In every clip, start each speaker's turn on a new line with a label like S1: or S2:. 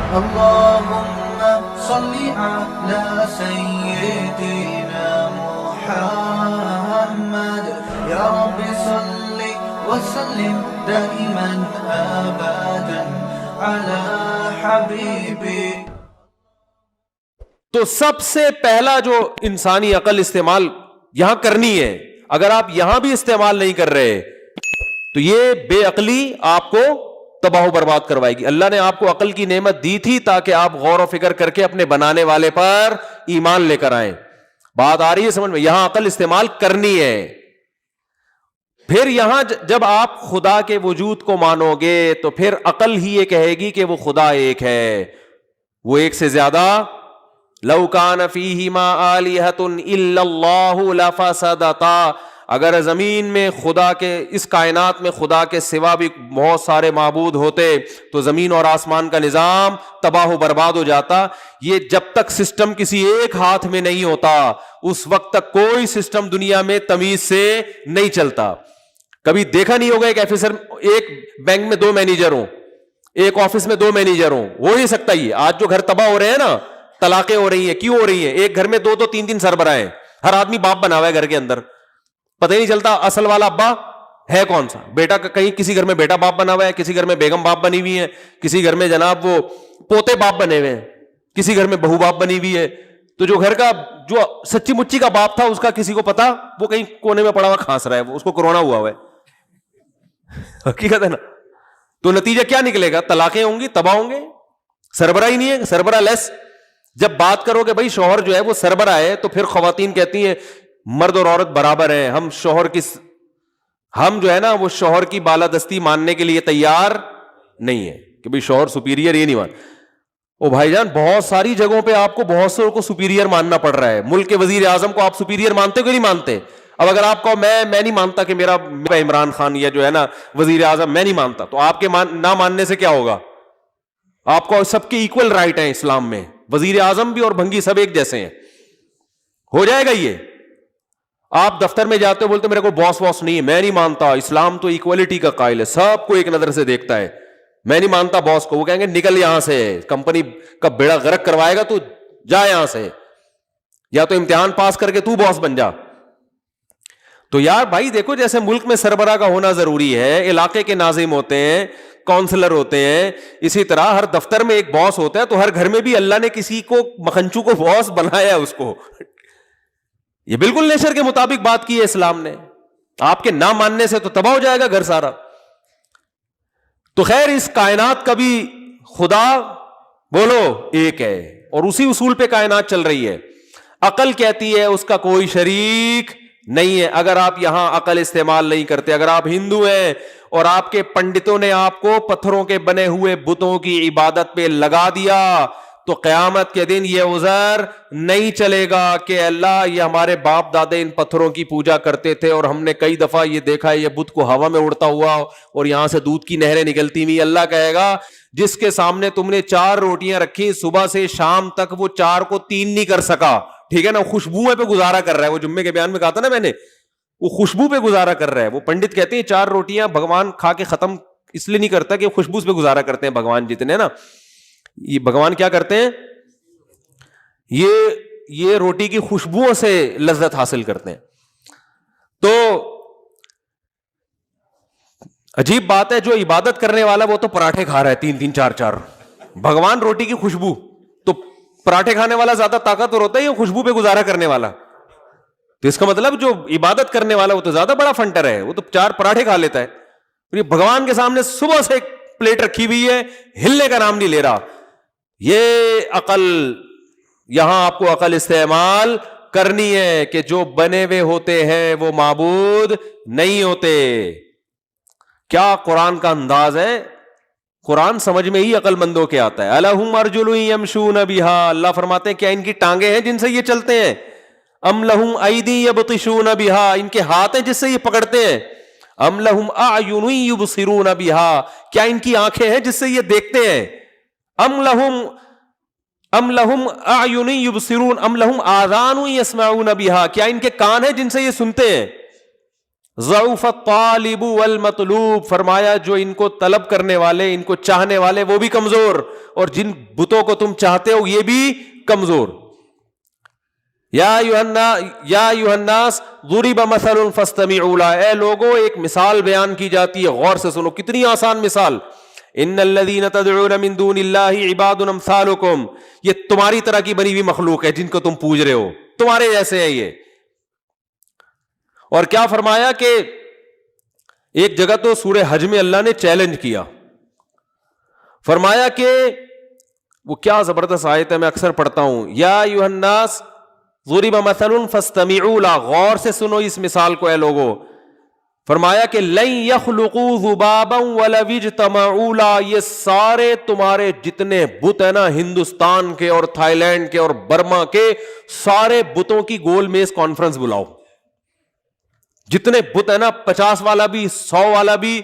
S1: اللهم صل على سيدنا محمد يا رب صل وسلم دائما ابدا على حبيبي.
S2: تو سب سے پہلا جو انسانی عقل استعمال یہاں کرنی ہے، اگر آپ یہاں بھی استعمال نہیں کر رہے تو یہ بے عقلی آپ کو تباہ و برباد کروائے گی. اللہ نے آپ کو عقل کی نعمت دی تھی تاکہ آپ غور و فکر کر کے اپنے بنانے والے پر ایمان لے کر آئیں. بات آ رہی ہے سمجھ میں؟ یہاں عقل استعمال کرنی ہے. پھر یہاں جب آپ خدا کے وجود کو مانو گے تو پھر عقل ہی یہ کہے گی کہ وہ خدا ایک ہے، وہ ایک سے زیادہ. لو کان فیہما آلہۃ الا اللہ لفسدتا، اگر زمین میں خدا کے، اس کائنات میں خدا کے سوا بھی بہت سارے معبود ہوتے تو زمین اور آسمان کا نظام تباہ و برباد ہو جاتا. یہ جب تک سسٹم کسی ایک ہاتھ میں نہیں ہوتا اس وقت تک کوئی سسٹم دنیا میں تمیز سے نہیں چلتا. کبھی دیکھا نہیں ہوگا ایک آفیسر، ایک بینک میں 2 مینیجر ہوں، ایک آفس میں 2 مینیجر ہوں، ہو نہیں سکتا. یہ آج جو گھر تباہ ہو رہے ہیں نا، طلاقیں ہو رہی ہیں، کیوں ہو رہی ہیں؟ ایک گھر میں 2 3 سربراہ ہیں، ہر آدمی باپ بنا ہوا ہے گھر کے اندر، پتہ ہی نہیں چلتا اصل والا ابا ہے کون سا. بیٹا کہیں کسی گھر میں بیٹا باپ بنا ہوا ہے، کسی گھر میں بیگم باپ بنی ہوئی ہے، کسی گھر میں جناب وہ پوتے باپ بنے ہوئے ہیں، کسی گھر میں بہو باپ بنی ہوئی ہے. تو جو گھر کا جو سچی مچی کا باپ تھا اس کا کسی کو پتا، وہ کہیں کونے میں پڑا ہوا کھانس رہا ہے، وہ اس کو کورونا ہوا ہے. حقیقت ہے نا. تو نتیجہ کیا نکلے گا؟ طلاقیں ہوں گی، تباہ ہوں گے. سربراہ ہی نہیں ہے، سربراہ لیس. جب بات کرو کہ بھائی شوہر جو ہے وہ سربراہ ہے تو پھر خواتین کہتی ہیں مرد اور عورت برابر ہیں، ہم جو ہے نا وہ شوہر کی بالادستی ماننے کے لیے تیار نہیں ہے کہ بھئی شوہر سپیریئر، یہ نہیں مان. او بھائی جان، بہت ساری جگہوں پہ آپ کو بہت سے کو سپیریئر ماننا پڑ رہا ہے. ملک کے وزیر اعظم کو آپ سپیریئر مانتے کہ نہیں مانتے؟ اب اگر آپ کو میں نہیں مانتا کہ میرا عمران خان یا جو ہے نا وزیر اعظم میں نہیں مانتا، تو آپ کے نہ ماننے سے کیا ہوگا؟ آپ کو سب کے ایکول رائٹ ہیں اسلام میں، وزیر اعظم بھی اور بھنگی سب ایک جیسے ہیں. ہو جائے گا یہ. آپ دفتر میں جاتے ہو بولتے میرے کو باس واس نہیں ہے، میں نہیں مانتا، اسلام تو ایکوالٹی کا قائل ہے، سب کو ایک نظر سے دیکھتا ہے، میں نہیں مانتا باس کو. وہ کہیں گے نکل یہاں سے، کمپنی کا بیڑا غرق کروائے گا، تو جا یہاں سے، یا تو امتحان پاس کر کے تو باس بن جا. تو یار بھائی دیکھو، جیسے ملک میں سربراہ کا ہونا ضروری ہے، علاقے کے ناظم ہوتے ہیں، کونسلر ہوتے ہیں، اسی طرح ہر دفتر میں ایک باس ہوتا ہے. تو ہر گھر میں بھی اللہ نے کسی کو مکھنچو کو باس بنایا ہے اس کو. یہ بالکل نیچر کے مطابق بات کی ہے اسلام نے. آپ کے نہ ماننے سے تو تباہ ہو جائے گا گھر سارا. تو خیر اس کائنات کا بھی خدا بولو ایک ہے، اور اسی اصول پہ کائنات چل رہی ہے. عقل کہتی ہے اس کا کوئی شریک نہیں ہے. اگر آپ یہاں عقل استعمال نہیں کرتے، اگر آپ ہندو ہیں اور آپ کے پنڈتوں نے آپ کو پتھروں کے بنے ہوئے بتوں کی عبادت پہ لگا دیا، تو قیامت کے دن یہ عذر نہیں چلے گا کہ اللہ یہ ہمارے باپ دادے ان پتھروں کی پوجا کرتے تھے اور ہم نے کئی دفعہ یہ دیکھا ہے یہ بت کو ہوا میں اڑتا ہوا اور یہاں سے دودھ کی نہریں نکلتی ہوئی. اللہ کہے گا جس کے سامنے تم نے 4 روٹیاں رکھی، صبح سے شام تک وہ 4 کو 3 نہیں کر سکا، ٹھیک ہے نا، خوشبو پہ گزارا کر رہا ہے. وہ جمعے کے بیان میں کہا تھا نا میں نے، وہ خوشبو پہ گزارا کر رہا ہے. وہ پنڈت کہتے ہیں 4 روٹیاں بھگوان کھا کے ختم اس لیے نہیں کرتا کہ خوشبو پہ گزارا کرتے ہیں بھگوان جتنے نا. یہ بھگوان کیا کرتے ہیں، یہ روٹی کی خوشبوؤں سے لذت حاصل کرتے ہیں. تو عجیب بات ہے، جو عبادت کرنے والا وہ تو پراٹھے کھا رہا ہے 3 4. بھگوان روٹی کی خوشبو، تو پراٹھے کھانے والا زیادہ طاقتور ہوتا ہے یا خوشبو پہ گزارا کرنے والا؟ تو اس کا مطلب جو عبادت کرنے والا وہ تو زیادہ بڑا فنٹر ہے، وہ تو 4 پراٹھے کھا لیتا ہے. بھگوان کے سامنے صبح سے ایک پلیٹ رکھی ہوئی ہے، ہلنے کا نام نہیں لے رہا. یہ عقل، یہاں آپ کو عقل استعمال کرنی ہے کہ جو بنے ہوئے ہوتے ہیں وہ معبود نہیں ہوتے. کیا قرآن کا انداز ہے، قرآن سمجھ میں ہی عقل مندوں کے آتا ہے. الہم ارجل یمشون بہا، اللہ فرماتے ہیں کیا ان کی ٹانگیں ہیں جن سے یہ چلتے ہیں؟ ام لہم ایدی یبطشون بہا، ان کے ہاتھ ہیں جس سے یہ پکڑتے ہیں؟ ام لہم اعین یبصرون بہا، کیا ان کی آنکھیں ہیں جس سے یہ دیکھتے ہیں؟ ام لہم اعین یبصرون ام لہم آذان یسمعون بہا، کیا ان کے کان ہیں جن سے یہ سنتے ہیں؟ ضعف الطالب والمطلوب، فرمایا جو ان کو طلب کرنے والے، ان کو چاہنے والے وہ بھی کمزور، اور جن بتوں کو تم چاہتے ہو یہ بھی کمزور. یا ایھا الناس ضرب مثل فاستمعوا له، اے لوگوں ایک مثال بیان کی جاتی ہے، غور سے سنو، کتنی آسان مثال. ان الذین تدعون من دون اللہ عباد امثالکم، یہ تمہاری طرح کی بنی ہوئی مخلوق ہے جن کو تم پوج رہے ہو، تمہارے جیسے ہے یہ. اور کیا فرمایا کہ ایک جگہ تو سورہ حج میں اللہ نے چیلنج کیا، فرمایا کہ وہ کیا زبردست آیت ہے، میں اکثر پڑھتا ہوں، یا ایھا الناس ضرب مثل فاستمعوا له، غور سے سنو اس مثال کو اے لوگو. فرمایا کہ لن يخلقوا ذبابا ولو اجتمعوا له، یہ سارے تمہارے جتنے بت ہیں نا، ہندوستان کے اور تھائی لینڈ کے اور برما کے سارے بتوں کی گول میز کانفرنس بلاؤ، جتنے بت ہیں نا، 50 والا بھی، 100 والا بھی،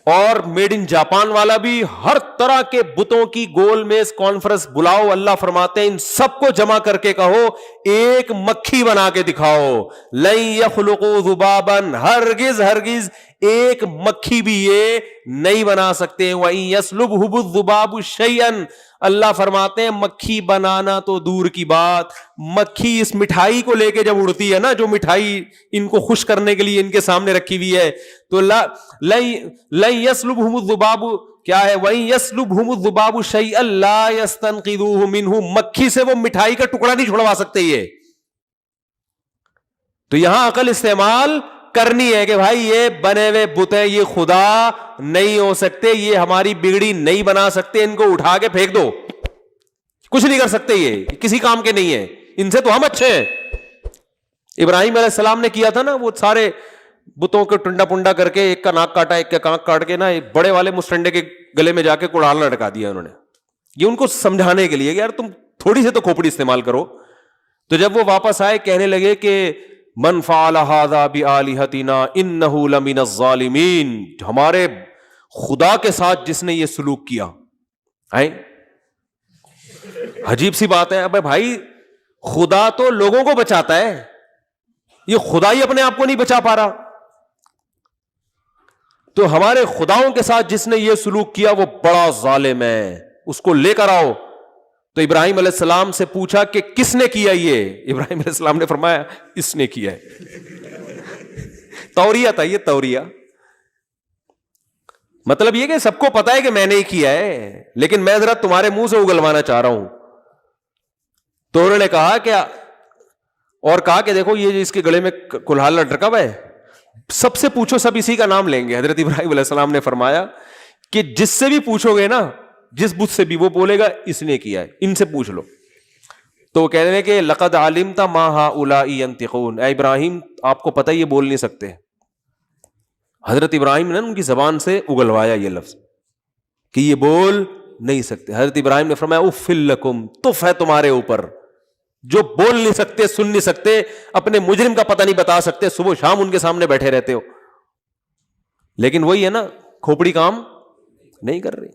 S2: اور میڈ ان جاپان والا بھی، ہر طرح کے بتوں کی گول میز کانفرنس بلاؤ. اللہ فرماتے ہیں ان سب کو جمع کر کے کہو ایک مکھی بنا کے دکھاؤ. لن یخلقوا ذبابا، ہرگز ہرگز ایک مکھی بھی یہ نہیں بنا سکتے. وَإِن يَسْلُبْهُ الذُّبَابُ شَيْئًا، اللہ فرماتے ہیں مکھی بنانا تو دور کی بات، مکھی اس مٹھائی کو لے کے جب اڑتی ہے نا، جو مٹھائی ان کو خوش کرنے کے لیے ان کے سامنے رکھی ہوئی ہے، تو لن يسلبهم الذباب کیا ہے، وَإِن يسلبهم الذباب شيئا لا يستنقذوه منه، مکھی سے وہ مٹھائی کا ٹکڑا نہیں چھڑوا سکتے یہ. تو یہاں عقل استعمال کرنی ہے کہ بھائی یہ بنے ہوئے بت ہیں، یہ خدا نہیں ہو سکتے، یہ ہماری بگڑی نہیں بنا سکتے، ان کو اٹھا کے پھینک دو، کچھ نہیں کر سکتے، یہ کسی کام کے نہیں ہے، ان سے تو ہم اچھے ہیں. ابراہیم علیہ السلام نے کیا تھا نا، وہ سارے بتوں کو ٹنڈا پنڈا کر کے ایک کا ناک کاٹا، ایک کا کانک کاٹ کے نا بڑے والے مسٹنڈے کے گلے میں جا کے کڑال لٹکا دیا انہوں نے، یہ ان کو سمجھانے کے لیے کہ یار تم تھوڑی سے تو کھوپڑی استعمال کرو. تو جب وہ واپس آئے کہنے لگے کہ من فعل ھذا بآلہتنا انہ لمن الظالمین، ہمارے خدا کے ساتھ جس نے یہ سلوک کیا. عجیب سی بات ہے، ابے بھائی خدا تو لوگوں کو بچاتا ہے، یہ خدا ہی اپنے آپ کو نہیں بچا پا رہا. تو ہمارے خداؤں کے ساتھ جس نے یہ سلوک کیا وہ بڑا ظالم ہے، اس کو لے کر آؤ. تو ابراہیم علیہ السلام سے پوچھا کہ کس نے کیا یہ؟ ابراہیم علیہ السلام نے فرمایا اس نے کیا ہے. توریہ تھا یہ، توریہ مطلب یہ کہ سب کو پتا ہے کہ میں نے ہی کیا ہے، لیکن میں ذرا تمہارے منہ سے اگلوانا چاہ رہا ہوں. تو انہوں نے کہا کیا، اور کہا کہ دیکھو یہ اس کے گلے میں کلہال لٹکا ہوا ہے، سب سے پوچھو سب اسی کا نام لیں گے. حضرت ابراہیم علیہ السلام نے فرمایا کہ جس سے بھی پوچھو گے نا، جس بت سے بھی، وہ بولے گا اس نے کیا ہے، ان سے پوچھ لو. تو وہ کہنے لگے کہ لقد علمت ما هؤلاء ينطقون، اے ابراہیم آپ کو پتہ یہ بول نہیں سکتے. حضرت ابراہیم نے ان کی زبان سے اگلوایا یہ لفظ کہ یہ بول نہیں سکتے. حضرت ابراہیم نے فرمایا اف لکم، تف ہے تمہارے اوپر، جو بول نہیں سکتے، سن نہیں سکتے، اپنے مجرم کا پتہ نہیں بتا سکتے، صبح شام ان کے سامنے بیٹھے رہتے ہو. لیکن وہی ہے نا، کھوپڑی کام نہیں کر رہی.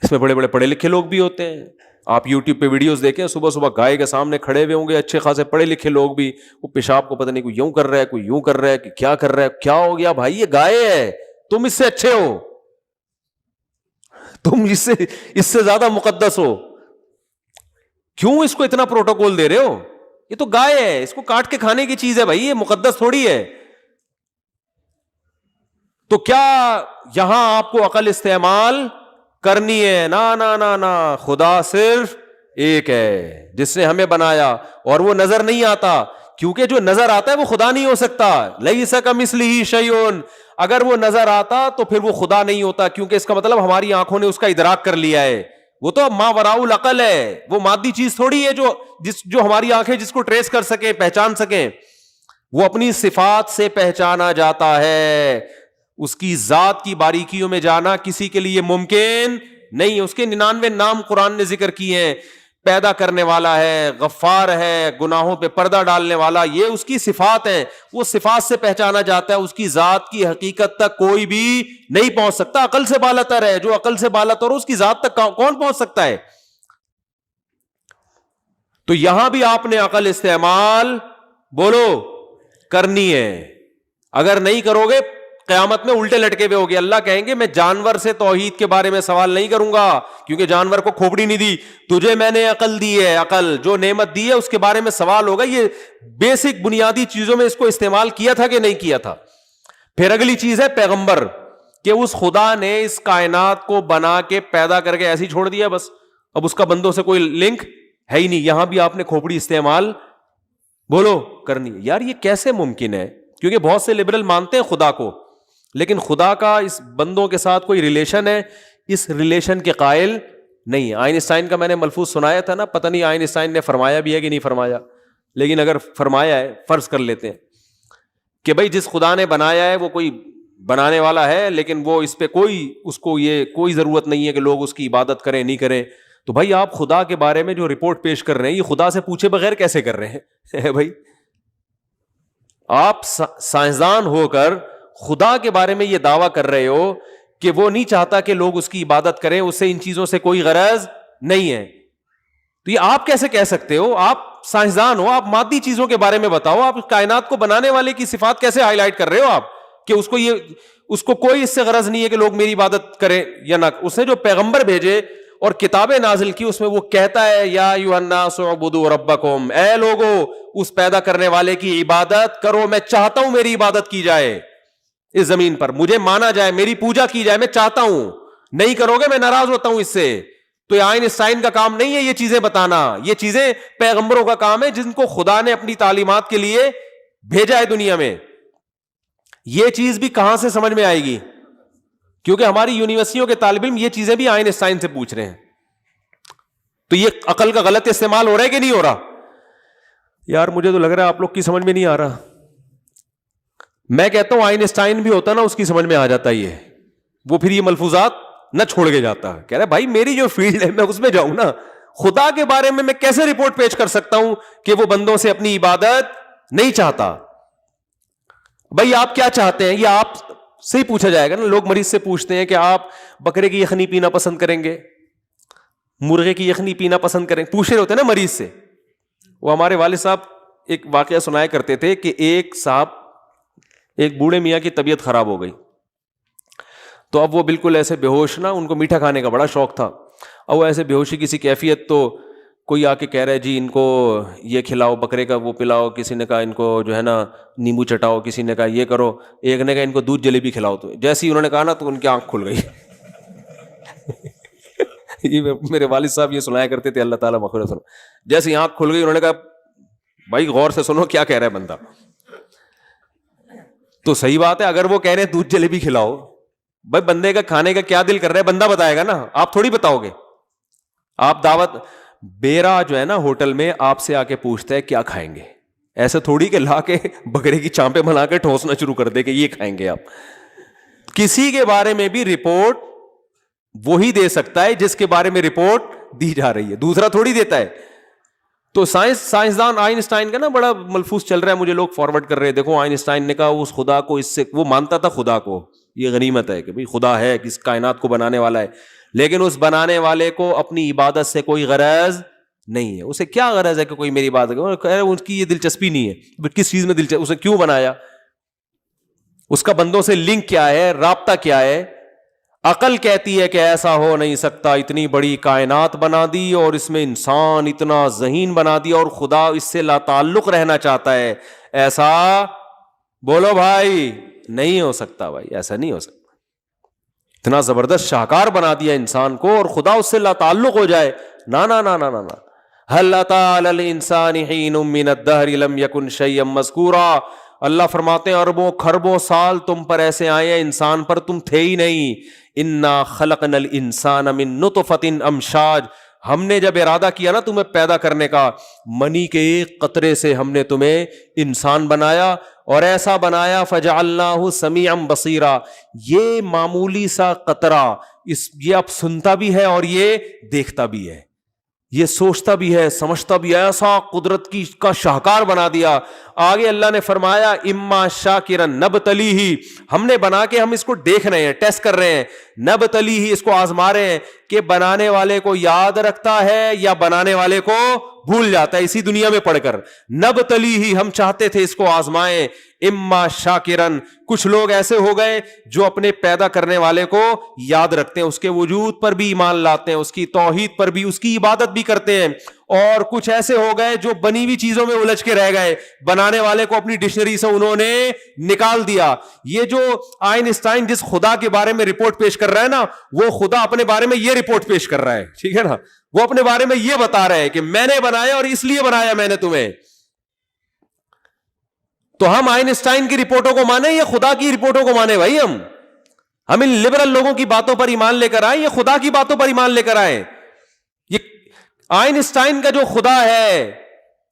S2: اس میں بڑے بڑے پڑھے لکھے لوگ بھی ہوتے ہیں. آپ یوٹیوب پہ ویڈیوز دیکھیں، صبح صبح گائے کے سامنے کھڑے ہوئے ہوں گے اچھے خاصے پڑھے لکھے لوگ بھی، وہ پیشاب کو پتہ نہیں کوئی یوں کر رہا ہے، کوئی یوں کر رہا ہے، کہ کیا کر رہا ہے، کیا ہو گیا بھائی، یہ گائے ہے، تم اس سے اچھے ہو، تم اس سے زیادہ مقدس ہو، کیوں اس کو اتنا پروٹوکول دے رہے ہو؟ یہ تو گائے ہے، اس کو کاٹ کے کھانے کی چیز ہے بھائی، یہ مقدس تھوڑی ہے. تو کیا یہاں آپ کو عقل استعمال کرنی ہے؟ نا، خدا صرف ایک ہے جس نے ہمیں بنایا، اور وہ نظر نہیں آتا، کیونکہ جو نظر آتا ہے وہ خدا نہیں ہو سکتا. لیس کمثلہ شیء، اگر وہ نظر آتا تو پھر وہ خدا نہیں ہوتا، کیونکہ اس کا مطلب ہماری آنکھوں نے اس کا ادراک کر لیا ہے. وہ تو ما وراء العقل ہے، وہ مادی چیز تھوڑی ہے جو ہماری آنکھیں جس کو ٹریس کر سکیں، پہچان سکیں. وہ اپنی صفات سے پہچانا جاتا ہے، اس کی ذات کی باریکیوں میں جانا کسی کے لیے ممکن نہیں. اس کے 99 نام قرآن نے ذکر کیے ہیں، پیدا کرنے والا ہے، غفار ہے، گناہوں پہ پردہ ڈالنے والا، یہ اس کی صفات ہیں. وہ صفات سے پہچانا جاتا ہے، اس کی ذات کی حقیقت تک کوئی بھی نہیں پہنچ سکتا. عقل سے بالاتر ہے، جو عقل سے بالاتر ہو اس کی ذات تک کون پہنچ سکتا ہے؟ تو یہاں بھی آپ نے عقل استعمال بولو کرنی ہے. اگر نہیں کرو گے قیامت میں الٹے لٹکے ہوئے ہوگے. اللہ کہیں گے میں جانور سے توحید کے بارے میں سوال نہیں کروں گا, کیونکہ جانور کو کھوپڑی نہیں دی, تجھے میں نے عقل دی ہے, عقل جو نعمت دی ہے اس کے بارے میں سوال ہوگا. یہ بیسک بنیادی چیزوں میں اس کو استعمال کیا تھا کہ نہیں کیا تھا. پھر اگلی چیز ہے پیغمبر, کہ اس خدا نے اس کائنات کو بنا کے پیدا کر کے ایسے ہی چھوڑ دیا بس, اب اس کا بندوں سے کوئی لنک ہے ہی نہیں. یہاں بھی آپ نے کھوپڑی استعمال بولو کرنی ہے. یار یہ کیسے ممکن ہے؟ کیونکہ بہت سے لبرل مانتے ہیں خدا کو, لیکن خدا کا اس بندوں کے ساتھ کوئی ریلیشن ہے, اس ریلیشن کے قائل نہیں ہے. آئنسٹائن کا میں نے ملفوظ سنایا تھا نا, پتہ نہیں آئنسٹائن نے فرمایا بھی ہے کہ نہیں فرمایا, لیکن اگر فرمایا ہے فرض کر لیتے ہیں کہ بھائی جس خدا نے بنایا ہے وہ کوئی بنانے والا ہے, لیکن وہ اس پہ اس کو یہ کوئی ضرورت نہیں ہے کہ لوگ اس کی عبادت کریں نہیں کریں. تو بھائی آپ خدا کے بارے میں جو رپورٹ پیش کر رہے ہیں یہ خدا سے پوچھے بغیر کیسے کر رہے ہیں؟ بھائی آپ سائنسدان ہو کر خدا کے بارے میں یہ دعویٰ کر رہے ہو کہ وہ نہیں چاہتا کہ لوگ اس کی عبادت کریں, اس سے ان چیزوں سے کوئی غرض نہیں ہے. تو یہ آپ کیسے کہہ سکتے ہو؟ آپ سائنسدان ہو, آپ مادی چیزوں کے بارے میں بتاؤ. آپ کائنات کو بنانے والے کی صفات کیسے ہائی لائٹ کر رہے ہو آپ کہ اس کو کوئی اس سے غرض نہیں ہے کہ لوگ میری عبادت کریں یا نہ. اس نے جو پیغمبر بھیجے اور کتابیں نازل کی اس میں وہ کہتا ہے یا ایھا الناس اعبدوا ربکم, اے لوگو اس پیدا کرنے والے کی عبادت کرو. میں چاہتا ہوں میری عبادت کی جائے اس زمین پر, مجھے مانا جائے, میری پوجا کی جائے, میں چاہتا ہوں. نہیں کرو گے میں ناراض ہوتا ہوں اس سے. تو یہ آئنسٹائن کا کام نہیں ہے یہ چیزیں بتانا, یہ چیزیں پیغمبروں کا کام ہے جن کو خدا نے اپنی تعلیمات کے لیے بھیجا ہے دنیا میں. یہ چیز بھی کہاں سے سمجھ میں آئے گی؟ کیونکہ ہماری یونیورسٹیوں کے طالب علم یہ چیزیں بھی آئنسٹائن سے پوچھ رہے ہیں. تو یہ عقل کا غلط استعمال ہو رہا ہے کہ نہیں ہو رہا؟ یار مجھے تو لگ رہا ہے آپ لوگ کی سمجھ میں نہیں آ رہا. میں کہتا ہوں آئنسٹائن بھی ہوتا نا اس کی سمجھ میں آ جاتا, یہ وہ پھر یہ ملفوظات نہ چھوڑ کے جاتا. کہہ رہا بھائی میری جو فیلڈ ہے میں اس میں جاؤں نا, خدا کے بارے میں کیسے رپورٹ پیش کر سکتا ہوں کہ وہ بندوں سے اپنی عبادت نہیں چاہتا. بھائی آپ کیا چاہتے ہیں یہ آپ سے ہی پوچھا جائے گا نا. لوگ مریض سے پوچھتے ہیں کہ آپ بکرے کی یخنی پینا پسند کریں گے, مرغے کی یخنی پینا پسند کریں, پوچھ رہے ہوتے ہیں نا مریض سے. وہ ہمارے والد صاحب ایک واقعہ سنایا کرتے تھے کہ ایک بوڑھے میاں کی طبیعت خراب ہو گئی, تو اب وہ بالکل ایسے بے ہوش نا, ان کو میٹھا کھانے کا بڑا شوق تھا. اب وہ ایسے بے ہوشی کسی کیفیت, تو کوئی آ کے کہہ رہا ہے جی ان کو یہ کھلاؤ, بکرے کا وہ پلاؤ, کسی نے کہا ان کو جو ہے نا نیمبو چٹاؤ, کسی نے کہا یہ کرو, ایک نے کہا ان کو دودھ جلیبی کھلاؤ. تو جیسے ہی انہوں نے کہا نا تو ان کی آنکھ کھل گئی. یہ میرے والد صاحب یہ سنایا کرتے تھے, اللہ تعالیٰ مغفرت فرمائے. جیسے ہی آنکھ کھل گئی انہوں نے کہا بھائی غور سے سنو کیا کہہ رہا ہے بندہ. تو صحیح بات ہے, اگر وہ کہہ رہے ہیں دودھ جلیبی کھلاؤ, بھائی بندے کا کھانے کا کیا دل کر رہا ہے بندہ بتائے گا نا, آپ تھوڑی بتاؤ گے. آپ دعوت بیرا جو ہے نا ہوٹل میں آپ سے آ کے پوچھتا ہے کیا کھائیں گے, ایسے تھوڑی کہ لا کے بکرے کی چانپیں بنا کے ٹھوسنا شروع کر دے کہ یہ کھائیں گے آپ. کسی کے بارے میں بھی رپورٹ وہی دے سکتا ہے جس کے بارے میں رپورٹ دی جا رہی ہے, دوسرا تھوڑی دیتا ہے. تو سائنسدان آئنسٹائن کا نا بڑا ملفوظ چل رہا ہے, مجھے لوگ فارورڈ کر رہے ہیں. دیکھو آئنسٹائن نے کہا اس خدا کو, اس سے وہ مانتا تھا خدا کو, یہ غنیمت ہے کہ بھئی خدا ہے, کس کائنات کو بنانے والا ہے, لیکن اس بنانے والے کو اپنی عبادت سے کوئی غرض نہیں ہے. اسے کیا غرض ہے کہ کوئی میری عبادت کرے؟ اس کی یہ دلچسپی نہیں ہے. کس چیز میں دلچسپی, اسے کیوں بنایا, اس کا بندوں سے لنک کیا ہے, رابطہ کیا ہے؟ عقل کہتی ہے کہ ایسا ہو نہیں سکتا, اتنی بڑی کائنات بنا دی اور اس میں انسان اتنا ذہین بنا دیا اور خدا اس سے لا تعلق رہنا چاہتا ہے. ایسا بولو بھائی نہیں ہو سکتا, بھائی ایسا نہیں ہو سکتا. اتنا زبردست شاہکار بنا دیا انسان کو اور خدا اس سے لا تعلق ہو جائے, نا نا نا نا نا نا. هل اتى على الانسان حين من الدهر لم يكن شيئا مذكورا. اللہ فرماتے ہیں اربوں کھربوں سال تم پر ایسے آئے ہیں, انسان پر تم تھے ہی نہیں. انا خلقنا الانسان من نطفۃ امشاج. ہم نے جب ارادہ کیا نا تمہیں پیدا کرنے کا, منی کے ایک قطرے سے ہم نے تمہیں انسان بنایا, اور ایسا بنایا فجعلناہ سمیعا بصیرا. یہ معمولی سا قطرہ یہ اب سنتا بھی ہے اور یہ دیکھتا بھی ہے, یہ سوچتا بھی ہے, سمجھتا بھی ہے. ایسا قدرت کا شاہکار بنا دیا. آگے اللہ نے فرمایا اما شاکرا نبتلیہ, ہم نے بنا کے ہم اس کو دیکھ رہے ہیں, ٹیسٹ کر رہے ہیں. نبتلیہ اس کو آزما رہے ہیں کہ بنانے والے کو یاد رکھتا ہے یا بنانے والے کو بھول جاتا ہے اسی دنیا میں پڑھ کر. نبتلی ہی, ہم چاہتے تھے اس کو آزمائیں, اما شاکرن, کچھ لوگ ایسے ہو گئے جو اپنے پیدا کرنے والے کو یاد رکھتے ہیں, اس کے وجود پر بھی ایمان لاتے ہیں, اس کی توحید پر بھی, اس کی عبادت بھی کرتے ہیں. اور کچھ ایسے ہو گئے جو بنی ہوئی چیزوں میں الجھ کے رہ گئے, بنانے والے کو اپنی ڈکشنری سے انہوں نے نکال دیا. یہ جو آئنسٹائن جس خدا کے بارے میں رپورٹ پیش کر رہا ہے نا, وہ خدا اپنے بارے میں یہ رپورٹ پیش کر رہا ہے, ٹھیک ہے نا, وہ اپنے بارے میں یہ بتا رہے ہیں کہ میں نے بنایا اور اس لیے بنایا میں نے تمہیں. تو ہم آئنسٹائن کی رپورٹوں کو مانیں یا خدا کی رپورٹوں کو مانیں بھائی؟ ہم ان لبرل لوگوں کی باتوں پر ایمان لے کر آئے یا خدا کی باتوں پر ایمان لے کر آئے؟ یہ آئنسٹائن کا جو خدا ہے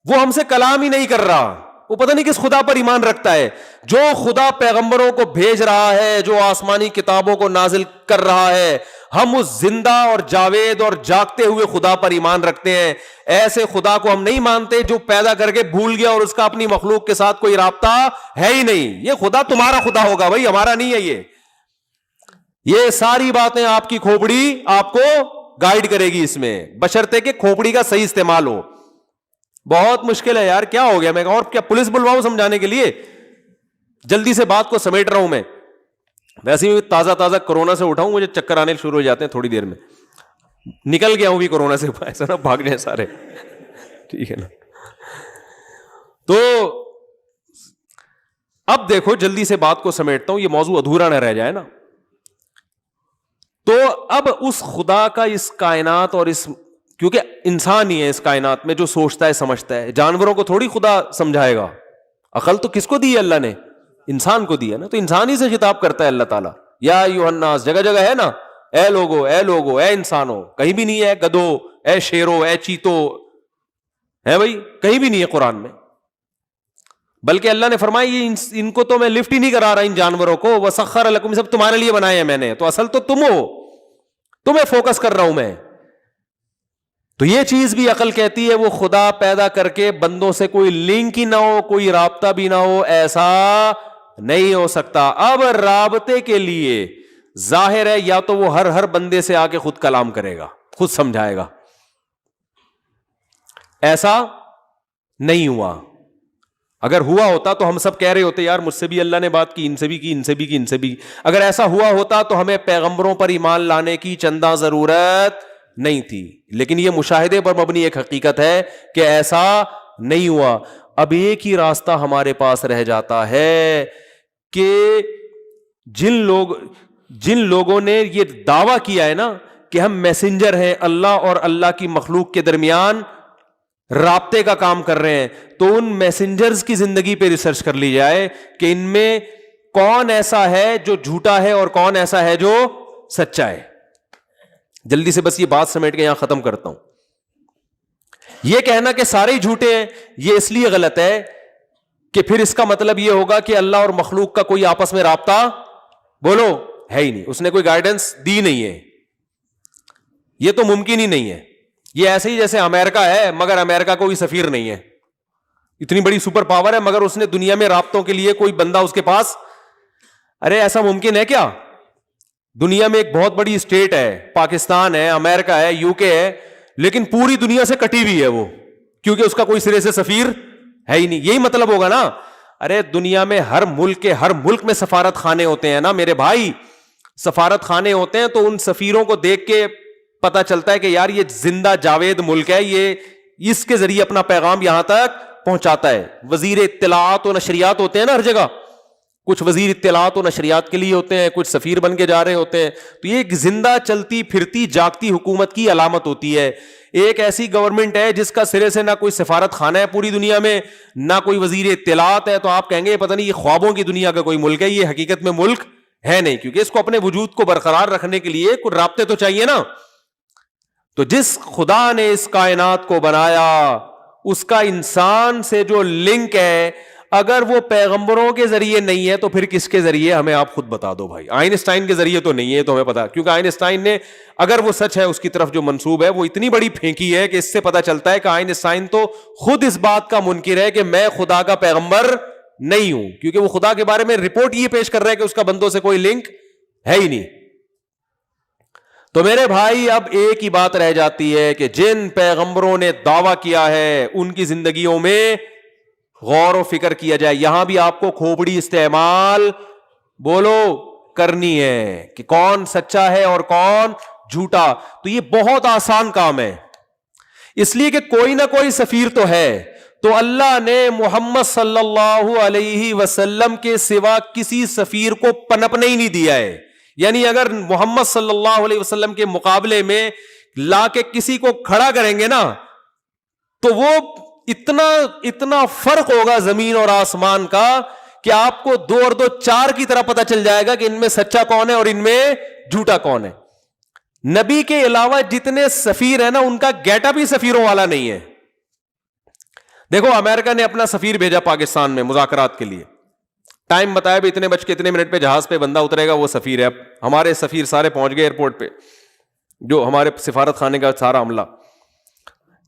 S2: وہ ہم سے کلام ہی نہیں کر رہا, وہ پتہ نہیں کس خدا پر ایمان رکھتا ہے. جو خدا پیغمبروں کو بھیج رہا ہے, جو آسمانی کتابوں کو نازل کر رہا ہے, ہم اس زندہ اور جاوید اور جاگتے ہوئے خدا پر ایمان رکھتے ہیں. ایسے خدا کو ہم نہیں مانتے جو پیدا کر کے بھول گیا اور اس کا اپنی مخلوق کے ساتھ کوئی رابطہ ہے ہی نہیں. یہ خدا تمہارا خدا ہوگا بھائی, ہمارا نہیں ہے. یہ ساری باتیں آپ کی کھوپڑی آپ کو گائیڈ کرے گی اس میں, بشرطے کہ کھوپڑی کا صحیح استعمال ہو. بہت مشکل ہے یار, کیا ہو گیا, میں اور کیا پولیس بلواؤں سمجھانے کے لیے؟ جلدی سے بات کو سمیٹ رہا ہوں میں. ویسے بھی تازہ کورونا سے اٹھا ہوں, مجھے چکر آنے شروع ہو جاتے ہیں تھوڑی دیر میں. نکل گیا ہوں بھی کورونا سے, ایسا نہ بھاگ جائیں سارے, ٹھیک ہے نا. تو اب دیکھو جلدی سے بات کو سمیٹتا ہوں, یہ موضوع ادھورا نہ رہ جائے نا. تو اب اس خدا کا اس کائنات اور اس, کیونکہ انسان ہی ہے اس کائنات میں جو سوچتا ہے سمجھتا ہے, جانوروں کو تھوڑی خدا سمجھائے گا. عقل تو کس کو دی ہے اللہ نے؟ انسان کو دیا نا. تو انسان ہی سے خطاب کرتا ہے اللہ تعالیٰ, یا ایھا الناس, جگہ جگہ ہے نا, اے لوگو, اے لوگو, اے انسانوں. کہیں بھی نہیں ہے گدو, اے شیرو, اے چیتو, ہے بھائی, کہیں بھی نہیں ہے قرآن میں. بلکہ اللہ نے فرمایا یہ ان کو تو میں لفٹ ہی نہیں کرا رہا, ان جانوروں کو, وسخر لکم, سب تمہارے لیے بنائے ہیں میں نے, تو اصل تو تم ہو, تمہیں فوکس کر رہا ہوں میں. تو یہ چیز بھی عقل کہتی ہے وہ خدا پیدا کر کے بندوں سے کوئی لنک ہی نہ ہو, کوئی رابطہ بھی نہ ہو, ایسا نہیں ہو سکتا. اب رابطے کے لیے ظاہر ہے یا تو وہ ہر بندے سے آ کے خود کلام کرے گا, خود سمجھائے گا. ایسا نہیں ہوا. اگر ہوا ہوتا تو ہم سب کہہ رہے ہوتے یار مجھ سے بھی اللہ نے بات کی, ان سے بھی کی, ان سے بھی کی, ان سے بھی. اگر ایسا ہوا ہوتا تو ہمیں پیغمبروں پر ایمان لانے کی چندہ ضرورت نہیں تھی. لیکن یہ مشاہدے پر مبنی ایک حقیقت ہے کہ ایسا نہیں ہوا. اب ایک ہی راستہ ہمارے پاس رہ جاتا ہے کہ جن لوگوں نے یہ دعویٰ کیا ہے نا کہ ہم میسنجر ہیں, اللہ اور اللہ کی مخلوق کے درمیان رابطے کا کام کر رہے ہیں, تو ان میسنجرز کی زندگی پہ ریسرچ کر لی جائے کہ ان میں کون ایسا ہے جو جھوٹا ہے اور کون ایسا ہے جو سچا ہے. جلدی سے بس یہ بات سمیٹ کے یہاں ختم کرتا ہوں. یہ کہنا کہ سارے ہی جھوٹے ہیں یہ اس لیے غلط ہے کہ پھر اس کا مطلب یہ ہوگا کہ اللہ اور مخلوق کا کوئی آپس میں رابطہ بولو ہے ہی نہیں, اس نے کوئی گائیڈنس دی نہیں ہے. یہ تو ممکن ہی نہیں ہے. یہ ایسے ہی جیسے امریکہ ہے مگر امریکہ کوئی سفیر نہیں ہے, اتنی بڑی سپر پاور ہے مگر اس نے دنیا میں رابطوں کے لیے کوئی بندہ اس کے پاس, ارے ایسا ممکن ہے کیا؟ دنیا میں ایک بہت بڑی اسٹیٹ ہے, پاکستان ہے, امریکہ ہے, یو کے ہے, لیکن پوری دنیا سے کٹی ہوئی ہے وہ, کیونکہ اس کا کوئی سرے سے سفیر ہے ہی نہیں. یہی مطلب ہوگا نا. ارے دنیا میں ہر ملک میں سفارت خانے ہوتے ہیں نا میرے بھائی, سفارت خانے ہوتے ہیں, تو ان سفیروں کو دیکھ کے پتا چلتا ہے کہ یار یہ زندہ جاوید ملک ہے, یہ اس کے ذریعے اپنا پیغام یہاں تک پہنچاتا ہے. وزیر اطلاعات و نشریات ہوتے ہیں نا ہر جگہ, کچھ وزیر اطلاعات و نشریات کے لیے ہوتے ہیں, کچھ سفیر بن کے جا رہے ہوتے ہیں. تو یہ ایک زندہ چلتی پھرتی جاگتی حکومت کی علامت ہوتی ہے. ایک ایسی گورنمنٹ ہے جس کا سرے سے نہ کوئی سفارت خانہ ہے پوری دنیا میں, نہ کوئی وزیر اطلاعات ہے, تو آپ کہیں گے پتہ نہیں یہ خوابوں کی دنیا کا کوئی ملک ہے, یہ حقیقت میں ملک ہے نہیں, کیونکہ اس کو اپنے وجود کو برقرار رکھنے کے لیے کچھ رابطے تو چاہیے نا. تو جس خدا نے اس کائنات کو بنایا اس کا انسان سے جو لنک ہے, اگر وہ پیغمبروں کے ذریعے نہیں ہے تو پھر کس کے ذریعے ہمیں آپ خود بتا دو بھائی. آئنسٹائن کے ذریعے تو نہیں ہے, تو ہمیں پتا, کیونکہ آئنسٹائن نے اگر وہ سچ ہے اس کی طرف جو منسوب ہے وہ اتنی بڑی پھینکی ہے کہ اس سے پتا چلتا ہے کہ آئنسٹائن تو خود اس بات کا منکر ہے کہ میں خدا کا پیغمبر نہیں ہوں, کیونکہ وہ خدا کے بارے میں رپورٹ یہ پیش کر رہا ہے کہ اس کا بندوں سے کوئی لنک ہے ہی نہیں. تو میرے بھائی اب ایک ہی بات رہ جاتی ہے کہ جن پیغمبروں نے دعویٰ کیا ہے ان کی زندگیوں میں غور و فکر کیا جائے. یہاں بھی آپ کو کھوپڑی استعمال بولو کرنی ہے کہ کون سچا ہے اور کون جھوٹا. تو یہ بہت آسان کام ہے, اس لیے کہ کوئی نہ کوئی سفیر تو ہے. تو اللہ نے محمد صلی اللہ علیہ وسلم کے سوا کسی سفیر کو پنپنے ہی نہیں دیا ہے. یعنی اگر محمد صلی اللہ علیہ وسلم کے مقابلے میں لا کے کسی کو کھڑا کریں گے نا تو وہ اتنا فرق ہوگا زمین اور آسمان کا کہ آپ کو 2 اور 2 4 کی طرح پتا چل جائے گا کہ ان میں سچا کون ہے اور ان میں جھوٹا کون ہے. نبی کے علاوہ جتنے سفیر ہیں نا ان کا گیٹ اپ بھی سفیروں والا نہیں ہے. دیکھو امریکہ نے اپنا سفیر بھیجا پاکستان میں مذاکرات کے لیے, ٹائم بتایا بھی اتنے بج کے اتنے منٹ پہ جہاز پہ بندہ اترے گا وہ سفیر ہے. اب ہمارے سفیر سارے پہنچ گئے ایئرپورٹ پہ, جو ہمارے سفارت خانے کا سارا عملہ.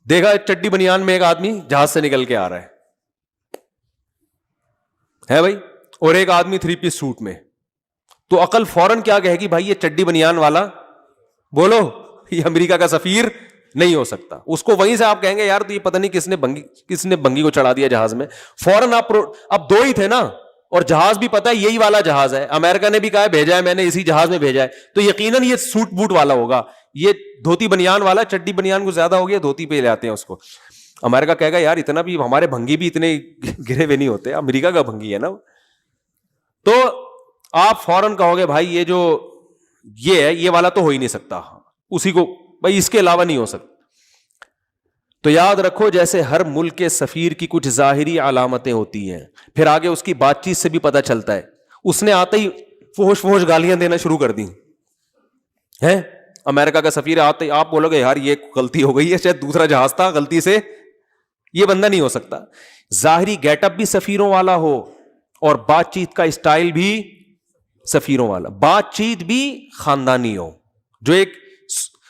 S2: دیکھا چڈی بنیان میں ایک آدمی جہاز سے نکل کے آ رہا ہے بھائی, اور ایک آدمی 3 پیس سوٹ میں. تو عقل فوراً کیا کہے گی, بھائی یہ چڈی بنیان والا بولو یہ امریکہ کا سفیر نہیں ہو سکتا. اس کو وہیں سے آپ کہیں گے یار تو یہ پتہ نہیں کس نے بنگی کو چڑھا دیا جہاز میں. فوراً آپ اب 2 ہی تھے نا, اور جہاز بھی پتا ہے یہی والا جہاز ہے, امریکہ نے بھی کہا بھیجا ہے میں نے اسی جہاز میں بھیجا ہے, تو یقیناً یہ سوٹ بوٹ والا ہوگا. یہ دھوتی بنیان والا, چڈی بنیان کو زیادہ ہو گیا, دھوتی پہ لے آتے ہیں اس کو. امریکہ کہے گا یار اتنا بھی ہمارے بھنگی بھی اتنے گرے ہوئے نہیں ہوتے, امریکہ کا بھنگی ہے نا. تو آپ فوراً کہو گے بھائی یہ جو یہ ہے یہ والا تو ہو ہی نہیں سکتا, اسی کو بھائی اس کے علاوہ نہیں ہو سکتا. تو یاد رکھو جیسے ہر ملک کے سفیر کی کچھ ظاہری علامتیں ہوتی ہیں, پھر آگے اس کی بات چیت سے بھی پتہ چلتا ہے. اس نے آتے ہی فحش گالیاں دینا شروع کر دی ہیں. امریکہ کا سفیر آتے آپ بولو گے یار یہ غلطی ہو گئی ہے, شاید دوسرا جہاز تھا غلطی سے, یہ بندہ نہیں ہو سکتا. ظاہری گیٹ اپ بھی سفیروں والا ہو اور بات چیت کا اسٹائل بھی سفیروں والا, بات چیت بھی خاندانی ہو جو ایک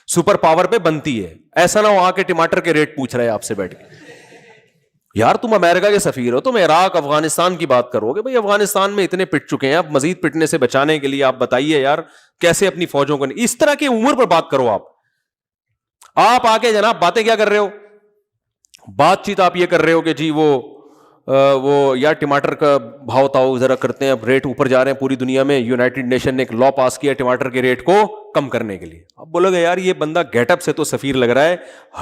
S2: سپر پاور پہ بنتی ہے. ایسا نہ ہو آ کے ٹماٹر کے ریٹ پوچھ رہے آپ سے بیٹھ کے, یار تم امریکہ کے سفیر ہو, تم عراق افغانستان کی بات کرو گے, بھائی افغانستان میں اتنے پٹ چکے ہیں, اب مزید پٹنے سے بچانے کے لیے آپ بتائیے یار کیسے اپنی فوجوں کو نہیں. اس طرح کی امور پر بات کرو. آپ آ کے جناب باتیں کیا کر رہے ہو, بات چیت آپ یہ کر رہے ہو کہ جی وہ یار ٹماٹر کا بھاؤ تاؤ ذرا کرتے ہیں, اب ریٹ اوپر جا رہے ہیں پوری دنیا میں, یونائٹڈ نیشن نے ایک لا پاس کیا ٹماٹر کے ریٹ کو کم کرنے کے لیے. اب بولو گے یار یہ بندہ گیٹ اپ سے تو سفیر لگ رہا ہے,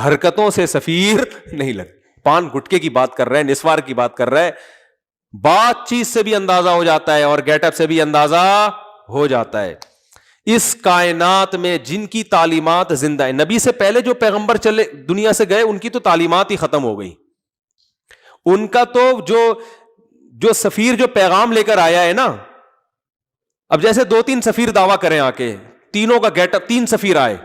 S2: حرکتوں سے سفیر نہیں لگ, پان گٹکے کی بات کر رہا ہے, نسوار کی بات کر رہا ہے. بات چیت سے بھی اندازہ ہو جاتا ہے اور گیٹ اپ سے بھی اندازہ ہو جاتا ہے. اس کائنات میں جن کی تعلیمات زندہ ہے, نبی سے پہلے جو پیغمبر چلے دنیا سے گئے ان کی تو تعلیمات ہی ختم ہو گئی. ان کا تو جو سفیر جو پیغام لے کر آیا ہے نا, اب جیسے 2-3 سفیر دعویٰ کریں آ کے, تینوں کا گیٹ اپ, 3 سفیر آئے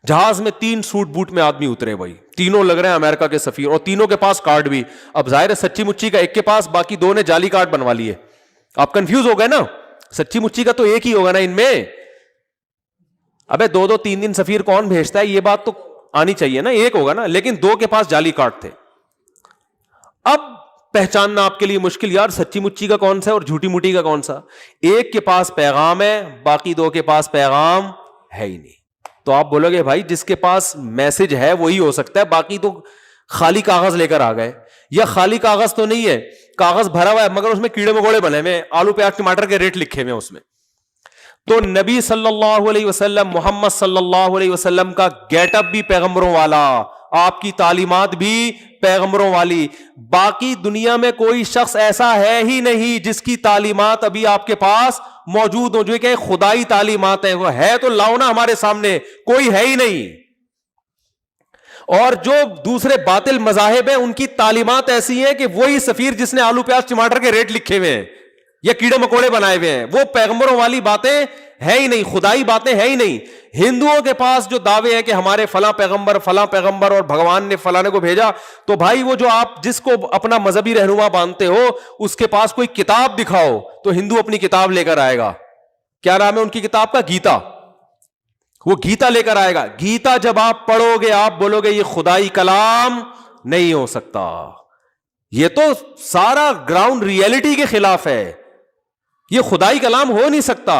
S2: جہاز میں, 3 سوٹ بوٹ میں آدمی اترے, بھائی تینوں لگ رہے ہیں امریکہ کے سفیر, اور تینوں کے پاس کارڈ بھی. اب ظاہر ہے سچی مچی کا ایک کے پاس, باقی 2 نے جعلی کارڈ بنوا لیے. آپ کنفیوز ہو گئے نا, سچی مچی کا تو ایک ہی ہوگا نا ان میں. ابے 2-2 3 سفیر کون بھیجتا ہے, یہ بات تو آنی چاہیے نا, ایک ہوگا نا, لیکن 2 کے پاس جعلی کارڈ تھے. اب پہچاننا آپ کے لیے مشکل, یار سچی مچی کا کون سا ہے اور جھوٹی موٹی کا کون سا. ایک کے پاس پیغام ہے, باقی 2 کے پاس پیغام ہے ہی نہیں. تو آپ بولو گے بھائی جس کے پاس میسج ہے وہی ہو سکتا ہے, باقی تو خالی کاغذ لے کر آ گئے. یا خالی کاغذ تو نہیں ہے, کاغذ بھرا ہوا ہے مگر اس میں کیڑے مکوڑے بنے ہوئے, آلو پیاز ٹماٹر کے ریٹ لکھے ہوئے اس میں. تو نبی صلی اللہ علیہ وسلم, محمد صلی اللہ علیہ وسلم کا گیٹ اپ بھی پیغمبروں والا, آپ کی تعلیمات بھی پیغمبروں والی. باقی دنیا میں کوئی شخص ایسا ہے ہی نہیں جس کی تعلیمات ابھی آپ کے پاس موجود ہو, جو کہ خدائی تعلیمات ہیں. وہ ہے تو لاؤ نا ہمارے سامنے, کوئی ہے ہی نہیں. اور جو دوسرے باطل مذاہب ہیں ان کی تعلیمات ایسی ہیں کہ وہی سفیر جس نے آلو پیاز ٹماٹر کے ریٹ لکھے ہوئے ہیں یا کیڑے مکوڑے بنائے ہوئے ہیں, وہ پیغمبروں والی باتیں ہے ہی نہیں, خدائی باتیں ہے ہی نہیں. ہندوؤں کے پاس جو دعوے ہیں کہ ہمارے فلاں پیغمبر اور بھگوان نے فلانے کو بھیجا, تو بھائی وہ جو آپ جس کو اپنا مذہبی رہنما مانتے ہو اس کے پاس کوئی کتاب دکھاؤ تو ہندو اپنی کتاب لے کر آئے گا. کیا نام ہے ان کی کتاب کا؟ گیتا. وہ گیتا لے کر آئے گا. گیتا جب آپ پڑھو گے آپ بولو گے یہ خدائی کلام نہیں ہو سکتا, یہ تو سارا گراؤنڈ ریئلٹی کے خلاف ہے, یہ خدائی کلام ہو نہیں سکتا.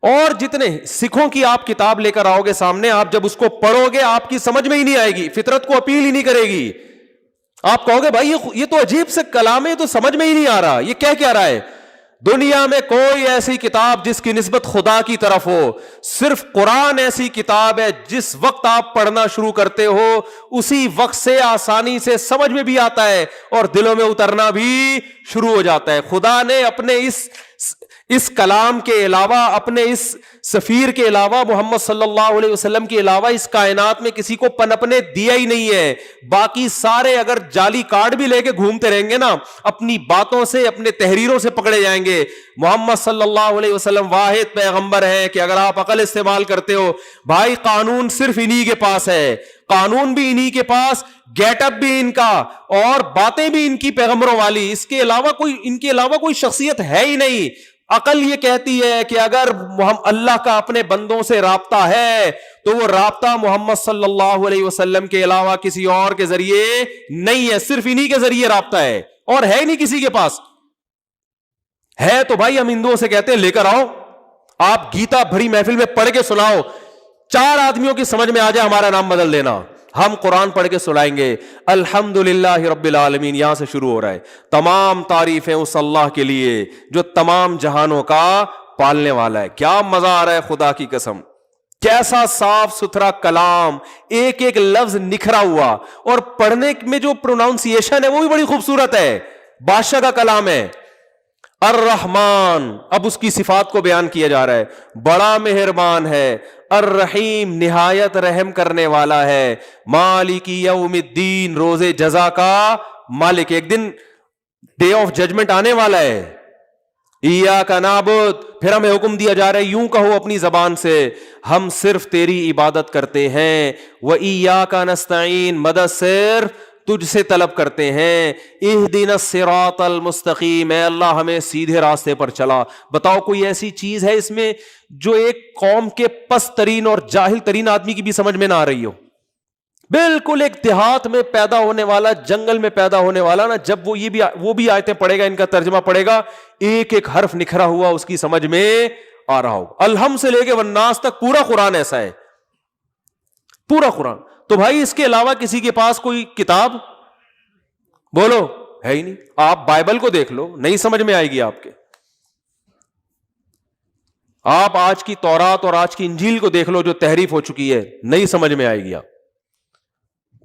S2: اور جتنے سکھوں کی آپ کتاب لے کر آؤ گے سامنے، آپ جب اس کو پڑھو گے آپ کی سمجھ میں ہی نہیں آئے گی، فطرت کو اپیل ہی نہیں کرے گی. آپ کہو گے بھائی یہ تو عجیب سے کلام ہے، یہ تو سمجھ میں ہی نہیں آ رہا، یہ کیا رہا ہے. دنیا میں کوئی ایسی کتاب جس کی نسبت خدا کی طرف ہو، صرف قرآن ایسی کتاب ہے جس وقت آپ پڑھنا شروع کرتے ہو اسی وقت سے آسانی سے سمجھ میں بھی آتا ہے اور دلوں میں اترنا بھی شروع ہو جاتا ہے. خدا نے اپنے اس کلام کے علاوہ، اپنے اس سفیر کے علاوہ، محمد صلی اللہ علیہ وسلم کے علاوہ اس کائنات میں کسی کو پنپنے دیا ہی نہیں ہے. باقی سارے اگر جعلی کارڈ بھی لے کے گھومتے رہیں گے نا، اپنی باتوں سے، اپنے تحریروں سے پکڑے جائیں گے. محمد صلی اللہ علیہ وسلم واحد پیغمبر ہے کہ اگر آپ عقل استعمال کرتے ہو، بھائی قانون صرف انہی کے پاس ہے، قانون بھی انہی کے پاس، گیٹ اپ بھی ان کا، اور باتیں بھی ان کی پیغمبروں والی. اس کے علاوہ ان کے علاوہ کوئی شخصیت ہے ہی نہیں. عقل یہ کہتی ہے کہ اگر اللہ کا اپنے بندوں سے رابطہ ہے تو وہ رابطہ محمد صلی اللہ علیہ وسلم کے علاوہ کسی اور کے ذریعے نہیں ہے، صرف انہی کے ذریعے رابطہ ہے، اور ہے نہیں کسی کے پاس. ہے تو بھائی ہم ہندوؤں سے کہتے ہیں لے کر آؤ، آپ گیتا بھری محفل میں پڑھ کے سناؤ، 4 آدمیوں کی سمجھ میں آ جائے ہمارا نام بدل دینا، ہم قرآن پڑھ کے سنائیں گے. الحمدللہ رب العالمین یہاں سے شروع ہو رہا ہے. تمام تعریفیں اس اللہ کے لیے جو تمام جہانوں کا پالنے والا ہے. کیا مزہ آ رہا ہے خدا کی قسم، کیسا صاف ستھرا کلام، ایک ایک لفظ نکھرا ہوا، اور پڑھنے میں جو پروناؤنسیشن ہے وہ بھی بڑی خوبصورت ہے. بادشاہ کا کلام ہے. الرحمن، اب اس کی صفات کو بیان کیا جا رہا ہے، بڑا مہربان ہے. الرحیم، نہایت رحم کرنے والا ہے. مالک یوم الدین، روز جزا کا مالک. ایک دن ڈے آف ججمنٹ آنے والا ہے. ایاک نعبد، پھر ہمیں حکم دیا جا رہا ہے یوں کہو اپنی زبان سے، ہم صرف تیری عبادت کرتے ہیں. وَإِيَّاكَ نَسْتَعِينُ، مدد صرف تجھ سے طلب کرتے ہیں. اہدنا الصراط المستقیم، اے اللہ ہمیں سیدھے راستے پر چلا. بتاؤ کوئی ایسی چیز ہے اس میں جو ایک قوم کے پست ترین اور جاہل ترین آدمی کی بھی سمجھ میں نہ آ رہی ہو؟ بالکل ایک دیہات میں پیدا ہونے والا، جنگل میں پیدا ہونے والا نا، جب وہ بھی آیتیں پڑھے گا، ان کا ترجمہ پڑھے گا، ایک ایک حرف نکھرا ہوا اس کی سمجھ میں آ رہا ہو. الحم سے لے کے والناس تک پورا قرآن ایسا ہے، پورا قرآن. تو بھائی اس کے علاوہ کسی کے پاس کوئی کتاب بولو ہے ہی نہیں. آپ بائبل کو دیکھ لو، نہیں سمجھ میں آئے گی آپ کے. آپ آج کی تورات اور آج کی انجیل کو دیکھ لو جو تحریف ہو چکی ہے، نہیں سمجھ میں آئے گی. آپ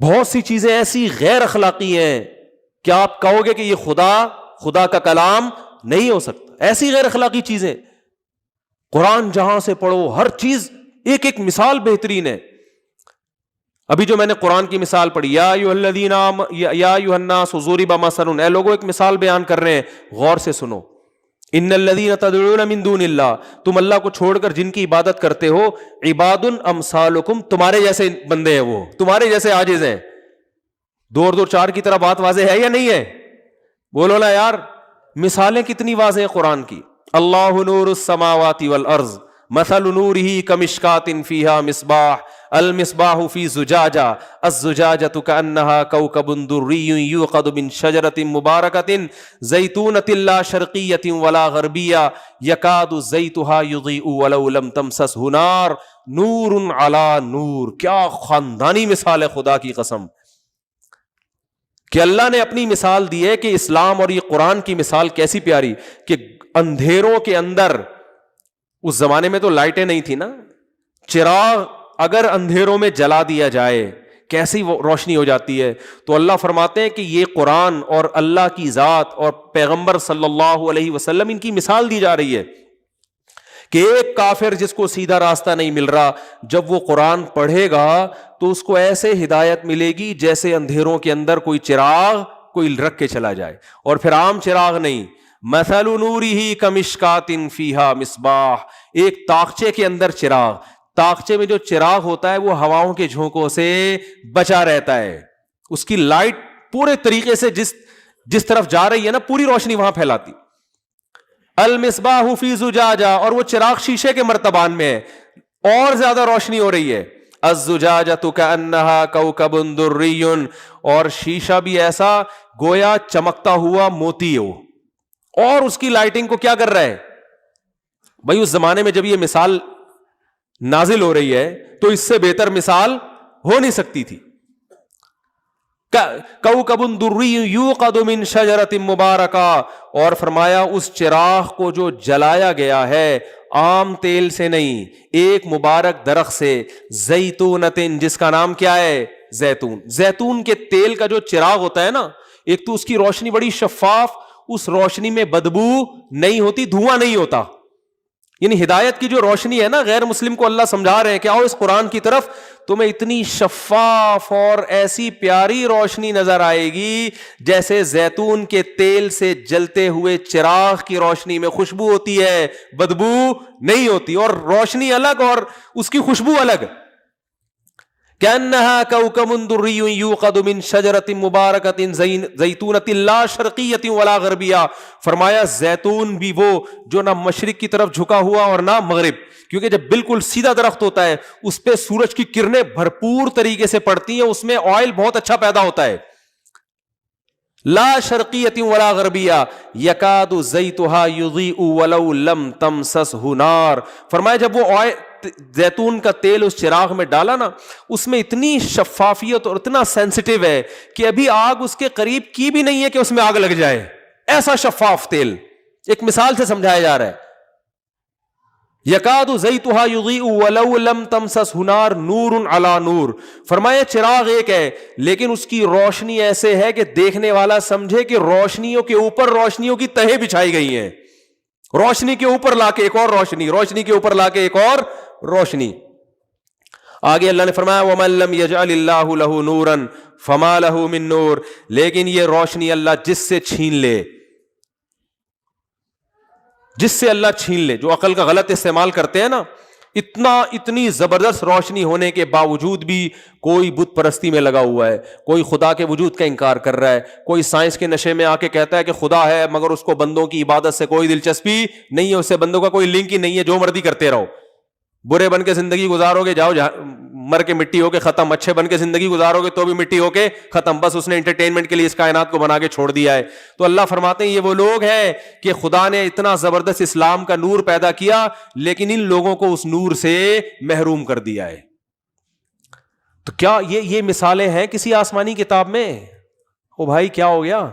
S2: بہت سی چیزیں ایسی غیر اخلاقی ہیں کہ آپ کہو گے کہ یہ خدا کا کلام نہیں ہو سکتا. ایسی غیر اخلاقی چیزیں. قرآن جہاں سے پڑھو ہر چیز ایک ایک مثال بہترین ہے. ابھی جو میں نے قرآن کی مثال پڑھی، یا ایھا الناس ضرب مثل، اے لوگوں ایک مثال بیان کر رہے ہیں، غور سے سنو. ان الذین تدعون من دون اللہ، تم اللہ کو چھوڑ کر جن کی عبادت کرتے ہو، عباد امثالکم، تمہارے جیسے بندے ہیں، وہ تمہارے جیسے عاجز ہیں. 2 اور 2 4 کی طرح بات واضح ہے یا نہیں ہے؟ بولو نا یار، مثالیں کتنی واضح ہیں قرآن کی. اللہ نور السماوات والارض مثل نورہ کمشکات فیہا مصباح، المصباح فی زجاجہ، الزجاجۃ کأنہا کوکب دری یوقد من شجرۃ مبارکۃ زیتونۃ لا شرقیۃ ولا غربیہ یکاد زیتھا یضیء ولو لم تمسسہ نار نور علی نور. کیا خاندانی مثال ہے خدا کی قسم، کہ اللہ نے اپنی مثال دی ہے کہ اسلام اور یہ قرآن کی مثال کیسی پیاری، کہ اندھیروں کے اندر، اس زمانے میں تو لائٹیں نہیں تھی نا، چراغ اگر اندھیروں میں جلا دیا جائے کیسی روشنی ہو جاتی ہے. تو اللہ فرماتے ہیں کہ یہ قرآن اور اللہ کی ذات اور پیغمبر صلی اللہ علیہ وسلم، ان کی مثال دی جا رہی ہے کہ ایک کافر جس کو سیدھا راستہ نہیں مل رہا، جب وہ قرآن پڑھے گا تو اس کو ایسے ہدایت ملے گی جیسے اندھیروں کے اندر کوئی چراغ کوئی رکھ کے چلا جائے، اور پھر عام چراغ نہیں. مثل نورہ کمشکات فیہا مصباح، ایک طاقچے کے اندر چراغ. طاقچے میں جو چراغ ہوتا ہے وہ ہواؤں کے جھونکوں سے بچا رہتا ہے، اس کی لائٹ پورے طریقے سے جس طرف جا رہی ہے نا، پوری روشنی وہاں پھیلاتی. المصباح فی زجاجہ، اور وہ چراغ شیشے کے مرتبان میں ہے، اور زیادہ روشنی ہو رہی ہے. الزجاجۃ کأنہا کوکب دری، اور شیشہ بھی ایسا گویا چمکتا ہوا موتی ہو، اور اس کی لائٹنگ کو کیا کر رہا ہے، بھائی اس زمانے میں جب یہ مثال نازل ہو رہی ہے تو اس سے بہتر مثال ہو نہیں سکتی تھی. کوكب دری یوقد من شجرۃ مبارکہ, اور فرمایا اس چراغ کو جو جلایا گیا ہے عام تیل سے نہیں, ایک مبارک درخت سے, زیتونۃ, جس کا نام کیا ہے, زیتون. زیتون کے تیل کا جو چراغ ہوتا ہے نا, ایک تو اس کی روشنی بڑی شفاف, اس روشنی میں بدبو نہیں ہوتی, دھواں نہیں ہوتا. یعنی ہدایت کی جو روشنی ہے نا, غیر مسلم کو اللہ سمجھا رہے ہیں کہ آؤ اس قرآن کی طرف, تمہیں اتنی شفاف اور ایسی پیاری روشنی نظر آئے گی جیسے زیتون کے تیل سے جلتے ہوئے چراغ کی روشنی میں خوشبو ہوتی ہے, بدبو نہیں ہوتی, اور روشنی الگ اور اس کی خوشبو الگ. كأنها كوكب دري يوقد من شجرة مباركة زيتونة لا شرقية ولا غربية. فرمایا زیتون بھی وہ جو نہ مشرق کی طرف جھکا ہوا اور نہ مغرب, کیونکہ جب بالکل سیدھا درخت ہوتا ہے اس پہ سورج کی کرنیں بھرپور طریقے سے پڑتی ہیں, اس میں آئل بہت اچھا پیدا ہوتا ہے. لا شرقیۃ ولا غربیہ یکاد زیتها یضیء ولو لم تمسسہ نار. فرمایا جب وہ زیتون کا تیل اس چراغ میں ڈالا نا, اس میں اتنی شفافیت اور اتنا سینسٹیو ہے کہ ابھی آگ اس کے قریب کی بھی نہیں ہے کہ اس میں آگ لگ جائے, ایسا شفاف تیل. ایک مثال سے سمجھایا جا رہا ہے. یکاد زیتها یضیء ولو لم تمسسہ نار نور علی نور. فرمایا چراغ ایک ہے لیکن اس کی روشنی ایسے ہے کہ دیکھنے والا سمجھے کہ روشنیوں کے اوپر روشنیوں کی تہیں بچھائی گئی ہیں, روشنی کے اوپر لا کے ایک اور روشنی, روشنی کے اوپر لا کے ایک اور روشنی. آگے اللہ نے فرمایا وَمَن لَّمْ يَجْعَلِ اللَّهُ لَهُ نُورًا فَمَا لَهُ مِن نُور. لیکن یہ روشنی اللہ جس سے چھین لے, جس سے اللہ چھین لے, جو عقل کا غلط استعمال کرتے ہیں نا, اتنی زبردست روشنی ہونے کے باوجود بھی کوئی بت پرستی میں لگا ہوا ہے, کوئی خدا کے وجود کا انکار کر رہا ہے, کوئی سائنس کے نشے میں آ کے کہتا ہے کہ خدا ہے مگر اس کو بندوں کی عبادت سے کوئی دلچسپی نہیں ہے, اس سے بندوں کا کوئی لنک ہی نہیں ہے, جو مرضی کرتے رہو, برے بن کے زندگی گزارو گے جاؤ, مر کے مٹی ہو کے ختم, اچھے بن کے زندگی گزارو گے تو بھی مٹی ہو کے ختم, بس اس نے انٹرٹینمنٹ کے لیے اس کائنات کو بنا کے چھوڑ دیا ہے. تو اللہ فرماتے ہیں یہ وہ لوگ ہیں کہ خدا نے اتنا زبردست اسلام کا نور پیدا کیا لیکن ان لوگوں کو اس نور سے محروم کر دیا ہے. تو کیا یہ مثالیں ہیں کسی آسمانی کتاب میں؟ او بھائی کیا ہو گیا؟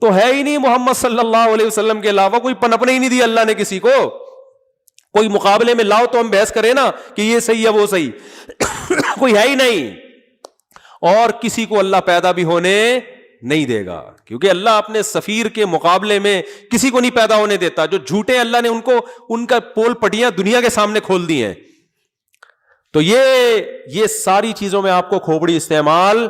S2: تو ہے ہی نہیں محمد صلی اللہ علیہ وسلم کے علاوہ کوئی پنپنے ہی نہیں دی اللہ نے کسی کو. کوئی مقابلے میں لاؤ تو ہم بحث کریں نا کہ یہ صحیح ہے وہ صحیح, کوئی ہے ہی نہیں. اور کسی کو اللہ پیدا بھی ہونے نہیں دے گا, کیونکہ اللہ اپنے سفیر کے مقابلے میں کسی کو نہیں پیدا ہونے دیتا. جو جھوٹے اللہ نے ان کا پول پٹیاں دنیا کے سامنے کھول دی ہیں. تو یہ ساری چیزوں میں آپ کو کھوپڑی استعمال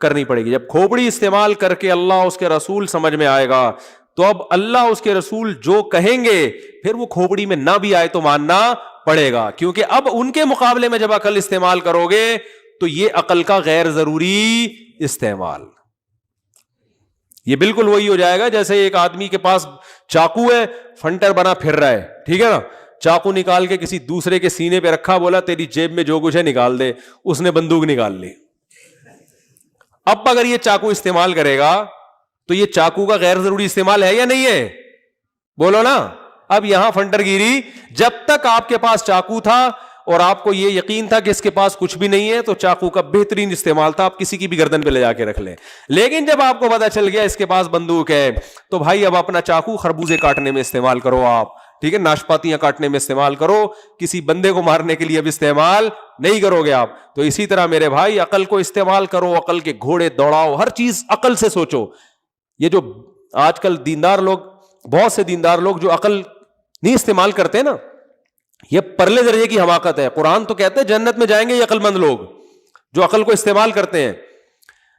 S2: کرنی پڑے گی. جب کھوپڑی استعمال کر کے اللہ اس کے رسول سمجھ میں آئے گا تو اب اللہ اس کے رسول جو کہیں گے پھر وہ کھوپڑی میں نہ بھی آئے تو ماننا پڑے گا, کیونکہ اب ان کے مقابلے میں جب عقل استعمال کرو گے تو یہ عقل کا غیر ضروری استعمال. یہ بالکل وہی ہو جائے گا جیسے ایک آدمی کے پاس چاقو ہے, فنٹر بنا پھر رہا ہے, ٹھیک ہے نا, چاقو نکال کے کسی دوسرے کے سینے پہ رکھا, بولا تیری جیب میں جو کچھ ہے نکال دے, اس نے بندوق نکال لی. اب اگر یہ چاقو استعمال کرے گا تو یہ چاقو کا غیر ضروری استعمال ہے یا نہیں ہے؟ بولو نا. اب یہاں فنٹر گیری, جب تک آپ کے پاس چاقو تھا اور آپ کو یہ یقین تھا کہ اس کے پاس کچھ بھی نہیں ہے تو چاقو کا بہترین استعمال تھا, آپ کسی کی بھی گردن پہ لے جا کے رکھ لیں. لیکن جب آپ کو پتا چل گیا اس کے پاس بندوق ہے تو بھائی اب اپنا چاقو خربوزے کاٹنے میں استعمال کرو آپ, ٹھیک ہے, ناشپاتیاں کاٹنے میں استعمال کرو, کسی بندے کو مارنے کے لیے اب استعمال نہیں کرو گے آپ. تو اسی طرح میرے بھائی عقل کو استعمال کرو, عقل کے گھوڑے دوڑاؤ, ہر چیز عقل سے سوچو. یہ جو آج کل دیندار لوگ, بہت سے دیندار لوگ جو عقل نہیں استعمال کرتے نا, یہ پرلے درجے کی حماقت ہے. قرآن تو کہتے ہیں جنت میں جائیں گے یہ عقل مند لوگ جو عقل کو استعمال کرتے ہیں.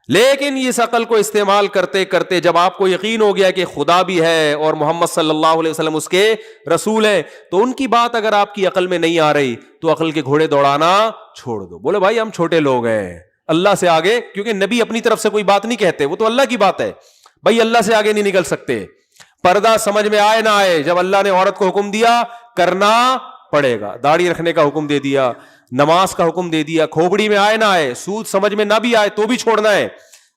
S2: لیکن اس عقل کو استعمال کرتے کرتے جب آپ کو یقین ہو گیا کہ خدا بھی ہے اور محمد صلی اللہ علیہ وسلم اس کے رسول ہیں, تو ان کی بات اگر آپ کی عقل میں نہیں آ رہی تو عقل کے گھوڑے دوڑانا چھوڑ دو. بولے بھائی ہم چھوٹے لوگ ہیں اللہ سے آگے, کیونکہ نبی اپنی طرف سے کوئی بات نہیں کہتے, وہ تو اللہ کی بات ہے. بھائی اللہ سے آگے نہیں نکل سکتے. پردہ سمجھ میں آئے نہ آئے, جب اللہ نے عورت کو حکم دیا کرنا پڑے گا. داڑھی رکھنے کا حکم دے دیا, نماز کا حکم دے دیا, کھوپڑی میں آئے نہ آئے, سود سمجھ میں نہ بھی آئے تو بھی چھوڑنا ہے.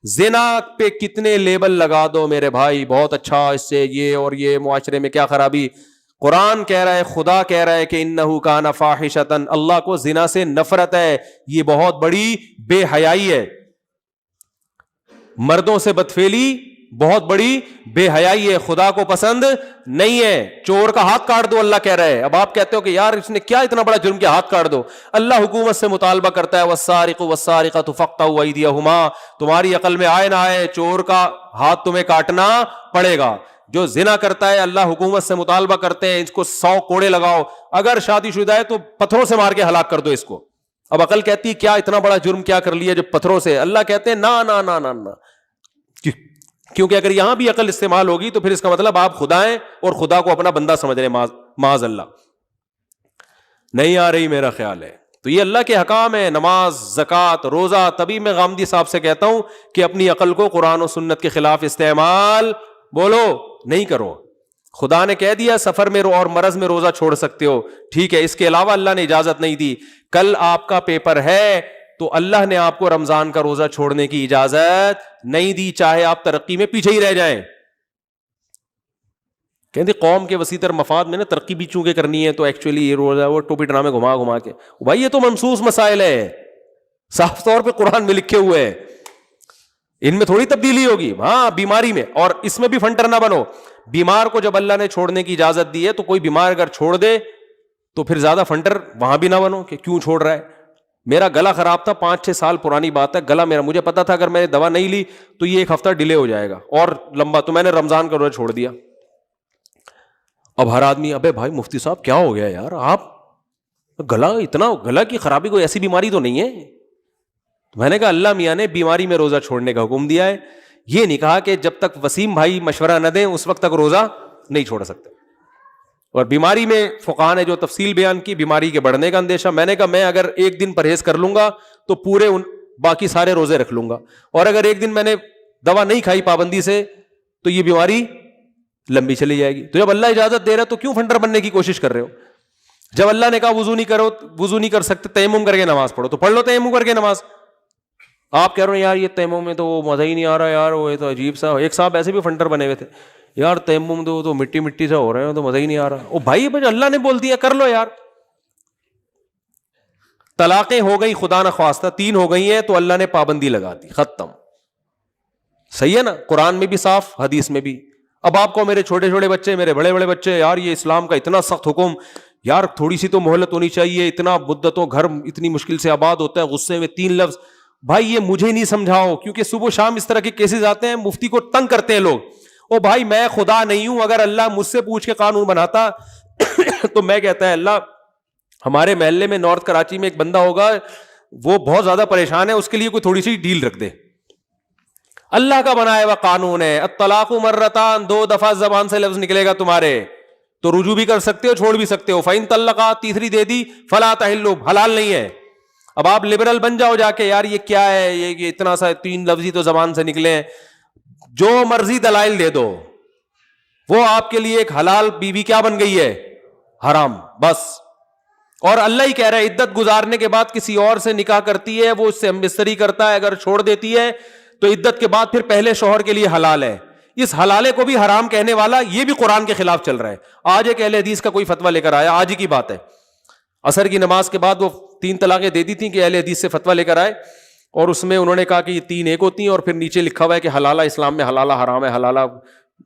S2: زنا پہ کتنے لیبل لگا دو میرے بھائی, بہت اچھا, اس سے یہ اور یہ معاشرے میں کیا خرابی, قرآن کہہ رہا ہے, خدا کہہ رہا ہے کہ انہ کان فاحشۃ, اللہ کو زنا سے نفرت ہے, یہ بہت بڑی بے حیائی ہے. مردوں سے بدفعلی بہت بڑی بے حیائی ہے, خدا کو پسند نہیں ہے. چور کا ہاتھ کاٹ دو, اللہ کہہ رہا ہے. اب آپ کہتے ہو کہ یار اس نے کیا اتنا بڑا جرم کیا, ہاتھ کاٹ دو. اللہ حکومت سے مطالبہ کرتا ہے والسارق والسارقۃ فاقطعوا ایدیہما, تمہاری عقل میں آئے نہ آئے چور کا ہاتھ تمہیں کاٹنا پڑے گا. جو زنا کرتا ہے اللہ حکومت سے مطالبہ کرتے ہیں اس کو 100 کوڑے لگاؤ, اگر شادی شدہ ہے تو پتھروں سے مار کے ہلاک کر دو اس کو. اب عقل کہتی ہے کیا اتنا بڑا جرم کیا کر لیا جو پتھروں سے, اللہ کہتے ہیں نا نا نا نا نا, کیونکہ اگر یہاں بھی عقل استعمال ہوگی تو پھر اس کا مطلب آپ خدا ہیں اور خدا کو اپنا بندہ سمجھ رہے ہیں, معاذ اللہ. نہیں آ رہی میرا خیال ہے. تو یہ اللہ کے حکام ہے, نماز, زکوٰۃ, روزہ. تبھی میں غامدی صاحب سے کہتا ہوں کہ اپنی عقل کو قرآن و سنت کے خلاف استعمال بولو نہیں کرو. خدا نے کہہ دیا سفر میں اور مرض میں روزہ چھوڑ سکتے ہو, ٹھیک ہے, اس کے علاوہ اللہ نے اجازت نہیں دی. کل آپ کا پیپر ہے تو اللہ نے آپ کو رمضان کا روزہ چھوڑنے کی اجازت نہیں دی, چاہے آپ ترقی میں پیچھے ہی رہ جائیں. کہتے قوم کے وسیع تر مفاد میں نا ترقی بھی چونکہ کرنی ہے تو ایکچولی یہ روزہ وہ ٹوپی ڈرامے گھما کے, بھائی یہ تو منسوس مسائل ہے, صاف طور پہ قرآن میں لکھے ہوئے ہیں, ان میں تھوڑی تبدیلی ہوگی. ہاں بیماری میں, اور اس میں بھی فنٹر نہ بنو. بیمار کو جب اللہ نے چھوڑنے کی اجازت دی ہے تو کوئی بیمار اگر چھوڑ دے تو پھر زیادہ فنٹر وہاں بھی نہ بنو کہ کیوں چھوڑ رہا ہے. میرا گلا خراب تھا, 5-6 سال پرانی بات ہے, گلا میرا, مجھے پتا تھا اگر میں نے دوا نہیں لی تو یہ 1 ہفتہ ڈیلے ہو جائے گا اور لمبا, تو میں نے رمضان کا روزہ چھوڑ دیا. اب ہر آدمی ابے بھائی مفتی صاحب کیا ہو گیا یار, آپ گلا کی خرابی کوئی ایسی بیماری تو نہیں ہے. میں نے کہا اللہ میاں نے بیماری میں روزہ چھوڑنے کا حکم دیا ہے, یہ نہیں کہا کہ جب تک وسیم بھائی مشورہ نہ دیں اس وقت تک روزہ نہیں چھوڑ سکتے. اور بیماری میں فقہاء نے جو تفصیل بیان کی, بیماری کے بڑھنے کا اندیشہ, میں نے کہا میں اگر 1 دن پرہیز کر لوں گا تو پورے باقی سارے روزے رکھ لوں گا, اور اگر 1 دن میں نے دوا نہیں کھائی پابندی سے تو یہ بیماری لمبی چلی جائے گی. تو جب اللہ اجازت دے رہا تو کیوں فنڈر بننے کی کوشش کر رہے ہو؟ جب اللہ نے کہا وضو نہیں کر سکتے تیمم کر کے نماز پڑھو تو پڑھ لو تیمم کر کے نماز. آپ کہہ رہے ہیں یار یہ تیمم میں تو وہ مزہ ہی نہیں آ رہا یار, وہ تو عجیب سا. ایک صاحب ایسے بھی فنٹر بنے ہوئے تھے, یار تیمم تو مٹی سے ہو رہے ہیں تو مزہ ہی نہیں آ رہا. او بھائی اللہ نے بول دیا کر لو یار. طلاقیں ہو گئی خدا نہ خواستہ 3 ہو گئی ہیں تو اللہ نے پابندی لگا دی, ختم. صحیح ہے نا, قرآن میں بھی صاف, حدیث میں بھی. اب آپ کو میرے چھوٹے چھوٹے بچے, میرے بڑے بڑے بچے, یار یہ اسلام کا اتنا سخت حکم, یار تھوڑی سی تو مہلت ہونی چاہیے, اتنا مدتوں گھر اتنی مشکل سے آباد ہوتا ہے, غصے میں 3 لفظ. بھائی یہ مجھے نہیں سمجھاؤ, کیونکہ صبح شام اس طرح کے کیسز آتے ہیں, مفتی کو تنگ کرتے ہیں لوگ. او بھائی میں خدا نہیں ہوں, اگر اللہ مجھ سے پوچھ کے قانون بناتا تو میں کہتا ہے اللہ ہمارے محلے میں نارتھ کراچی میں ایک بندہ ہوگا وہ بہت زیادہ پریشان ہے, اس کے لیے کوئی تھوڑی سی ڈیل رکھ دے. اللہ کا بنایا ہوا قانون ہے, الطلاق مرتان, 2 دفعہ زبان سے لفظ نکلے گا تمہارے تو رجوع بھی کر سکتے ہو, چھوڑ بھی سکتے ہو. فَإِن طَلَّقَا, تیسری دے دی, فَلَا تَحِلُّ, حلال نہیں ہے. اب آپ لبرل بن جاؤ جا کے, یار یہ کیا ہے, یہ اتنا سا 3 لفظ ہی تو زبان سے نکلے ہیں, جو مرضی دلائل دے دو, وہ آپ کے لیے ایک حلال بیوی کیا بن گئی ہے, حرام بس. اور اللہ ہی کہہ رہا ہے عدت گزارنے کے بعد کسی اور سے نکاح کرتی ہے, وہ اس سے ہم بستری کرتا ہے, اگر چھوڑ دیتی ہے تو عدت کے بعد پھر پہلے شوہر کے لیے حلال ہے. اس حلالے کو بھی حرام کہنے والا یہ بھی قرآن کے خلاف چل رہا ہے. آج ایک اہل حدیث کا کوئی فتویٰ لے کر آیا, آج ہی کی بات ہے, عصر کی نماز کے بعد وہ 3 طلاقیں دے دی تھیں کہ اہل حدیث سے فتویٰ لے کر آئے, اور اس میں انہوں نے کہا کہ یہ 3 ایک ہوتی ہیں, اور پھر نیچے لکھا ہوا ہے کہ حلالہ اسلام میں حلالہ حرام ہے, حلالہ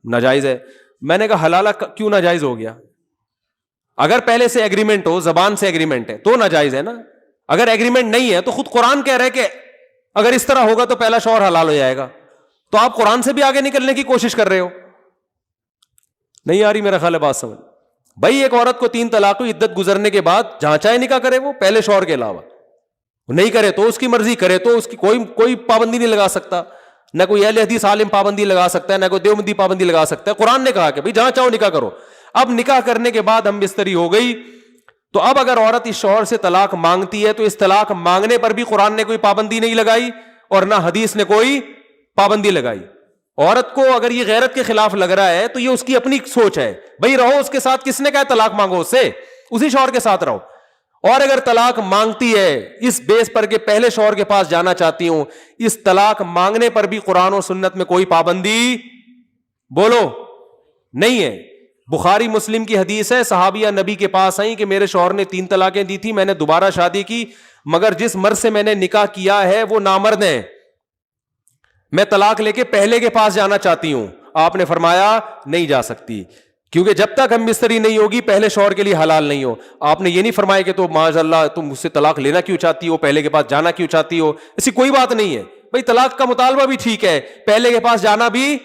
S2: ناجائز ہے. میں نے کہا حلالہ کیوں ناجائز ہو گیا؟ اگر پہلے سے ایگریمنٹ ہو, زبان سے ایگریمنٹ ہے تو ناجائز ہے نا. اگر ایگریمنٹ نہیں ہے تو خود قرآن کہہ رہے کہ اگر اس طرح ہوگا تو پہلا شوہر حلال ہو جائے گا, تو آپ قرآن سے بھی آگے نکلنے کی کوشش کر رہے ہو. نہیں آ رہی میرا خیال ہے بات سمجھ. بھائی ایک عورت کو 3 طلاق ہوئی, عدت گزرنے کے بعد جہاں چاہے نکاح کرے, وہ پہلے شوہر کے علاوہ, نہیں کرے تو اس کی مرضی, کرے تو اس کی کوئی پابندی نہیں لگا سکتا. نہ کوئی اہل حدیث عالم پابندی لگا سکتا ہے, نہ کوئی دیوبندی پابندی لگا سکتا ہے. قرآن نے کہا کہ بھائی جہاں چاہو نکاح کرو. اب نکاح کرنے کے بعد ہم بستری ہو گئی, تو اب اگر عورت اس شوہر سے طلاق مانگتی ہے تو اس طلاق مانگنے پر بھی قرآن نے کوئی پابندی نہیں لگائی اور نہ حدیث نے کوئی پابندی لگائی. عورت کو اگر یہ غیرت کے خلاف لگ رہا ہے تو یہ اس کی اپنی سوچ ہے, بھائی رہو اس کے ساتھ, کس نے کہا طلاق مانگو اس سے, اسی شوہر کے ساتھ رہو. اور اگر طلاق مانگتی ہے اس بیس پر کہ پہلے شوہر کے پاس جانا چاہتی ہوں, اس طلاق مانگنے پر بھی قرآن و سنت میں کوئی پابندی بولو نہیں ہے. بخاری مسلم کی حدیث ہے, صحابیہ نبی کے پاس آئیں کہ میرے شوہر نے 3 طلاقیں دی تھی, میں نے دوبارہ شادی کی, مگر جس مرد سے میں نے نکاح کیا ہے وہ نامرد ہیں, میں طلاق لے کے پہلے کے پاس جانا چاہتی ہوں. آپ نے فرمایا نہیں جا سکتی, کیونکہ جب تک ہم بستری نہیں ہوگی پہلے شوہر کے لیے حلال نہیں ہو. آپ نے یہ نہیں فرمایا کہ تو معاذ اللہ تم مجھ سے طلاق لینا کیوں چاہتی ہو, پہلے کے پاس جانا کیوں چاہتی ہو, ایسی کوئی بات نہیں ہے. بھائی طلاق کا مطالبہ بھی ٹھیک ہے, پہلے کے پاس جانا بھی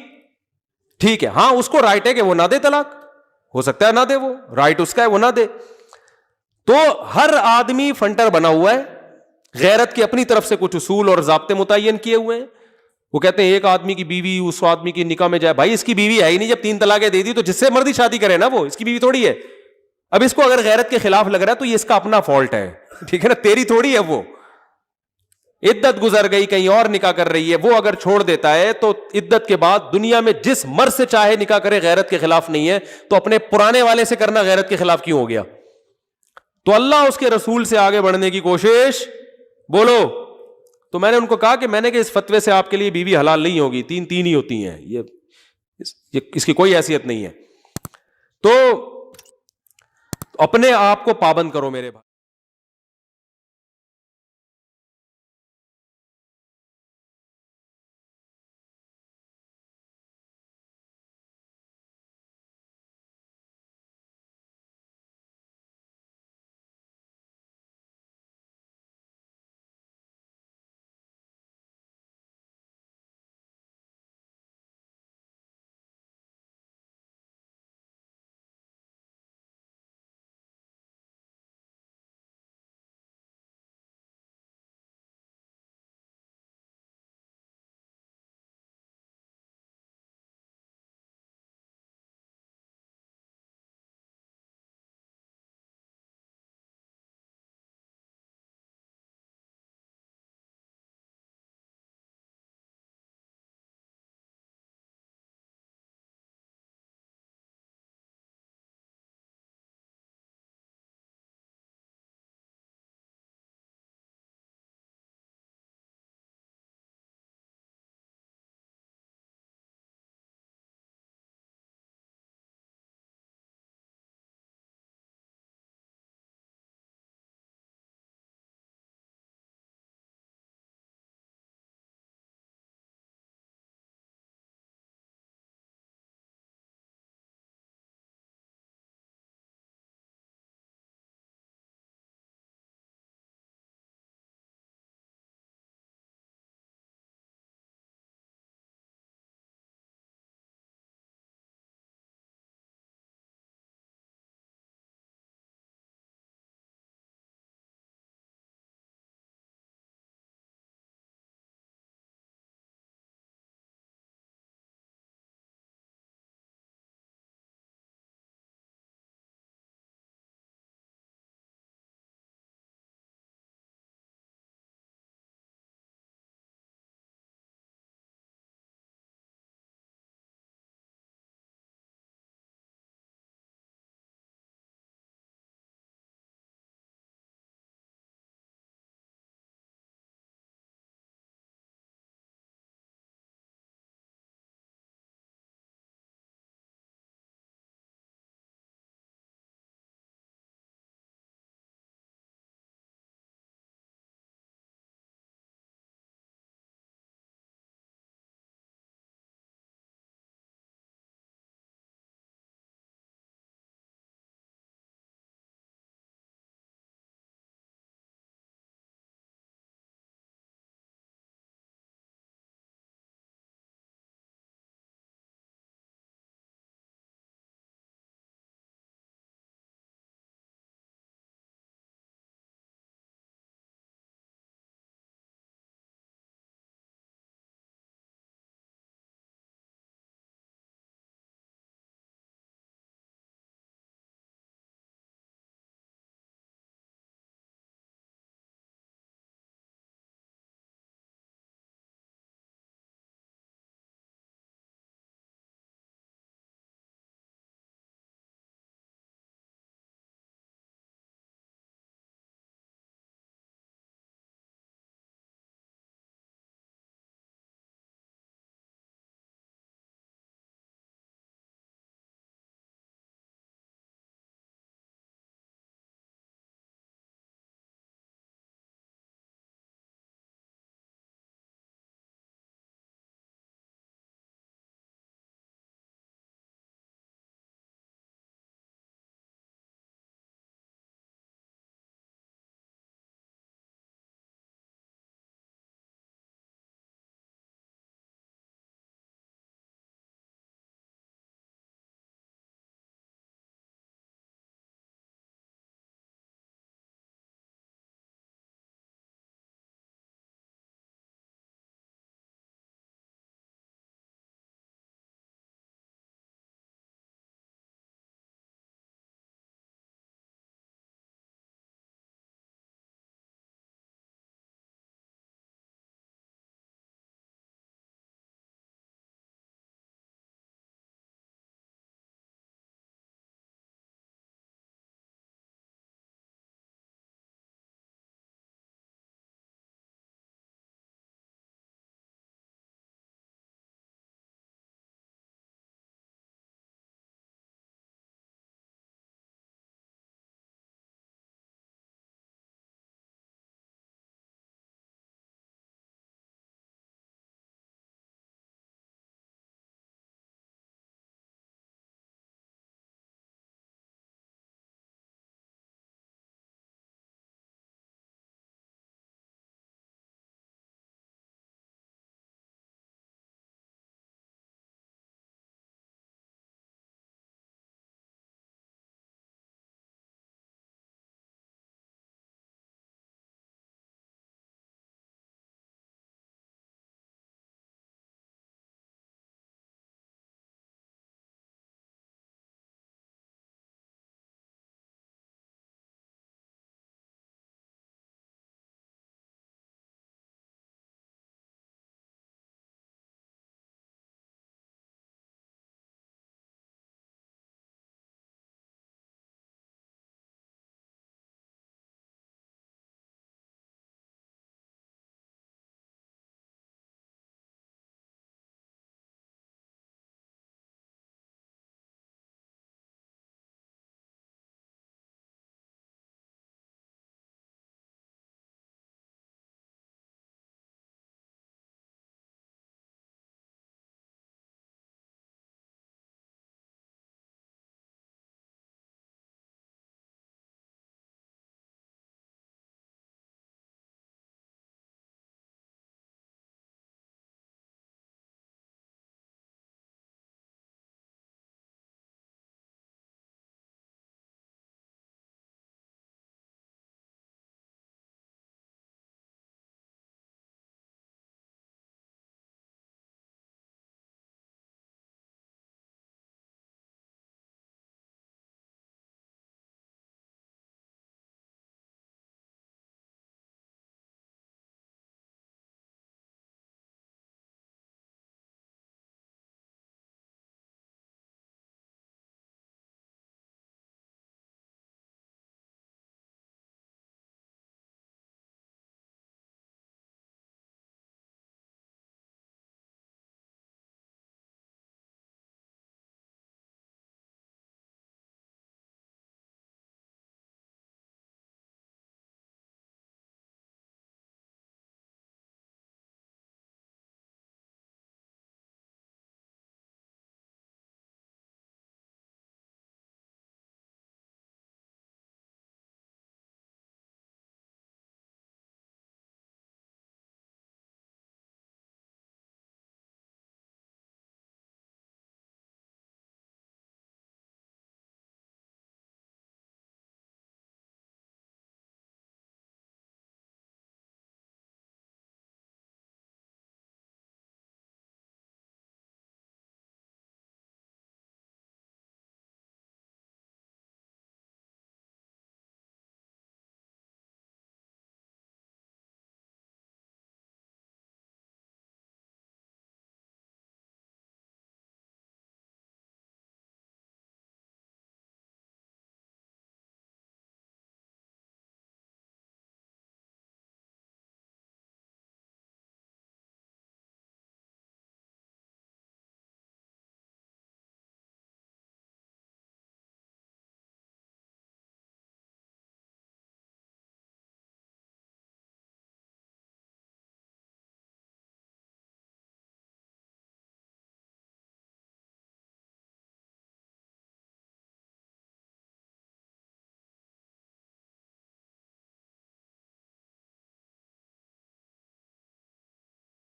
S2: ٹھیک ہے. ہاں اس کو رائٹ ہے کہ وہ نہ دے طلاق, ہو سکتا ہے نہ دے, وہ رائٹ اس کا ہے, وہ نہ دے. تو ہر آدمی فنٹر بنا ہوا ہے, غیرت کے اپنی طرف سے کچھ اصول اور ضابطے متعین کیے ہوئے ہیں. وہ کہتے ہیں ایک آدمی کی بیوی اس آدمی کی نکاح میں جائے, بھائی اس کی بیوی ہے ہی نہیں, جب 3 طلاقیں دے دی تو جس سے مرضی شادی کرے نا, وہ اس کی بیوی تھوڑی ہے. اب اس کو اگر غیرت کے خلاف لگ رہا ہے تو یہ اس کا اپنا فالٹ ہے, ٹھیک ہے نا, تیری تھوڑی ہے. وہ عدت گزر گئی, کہیں اور نکاح کر رہی ہے, وہ اگر چھوڑ دیتا ہے تو عدت کے بعد دنیا میں جس مرد سے چاہے نکاح کرے, غیرت کے خلاف نہیں ہے, تو اپنے پرانے والے سے کرنا غیرت کے خلاف کیوں ہو گیا؟ تو اللہ اس کے رسول سے آگے بڑھنے کی کوشش, بولو. تو میں نے ان کو کہا کہ میں نے کہ اس فتوے سے آپ کے لیے بیوی حلال نہیں ہوگی, 3 ہی ہوتی ہیں, یہ اس کی کوئی حیثیت نہیں ہے. تو اپنے آپ کو پابند کرو میرے بھائی.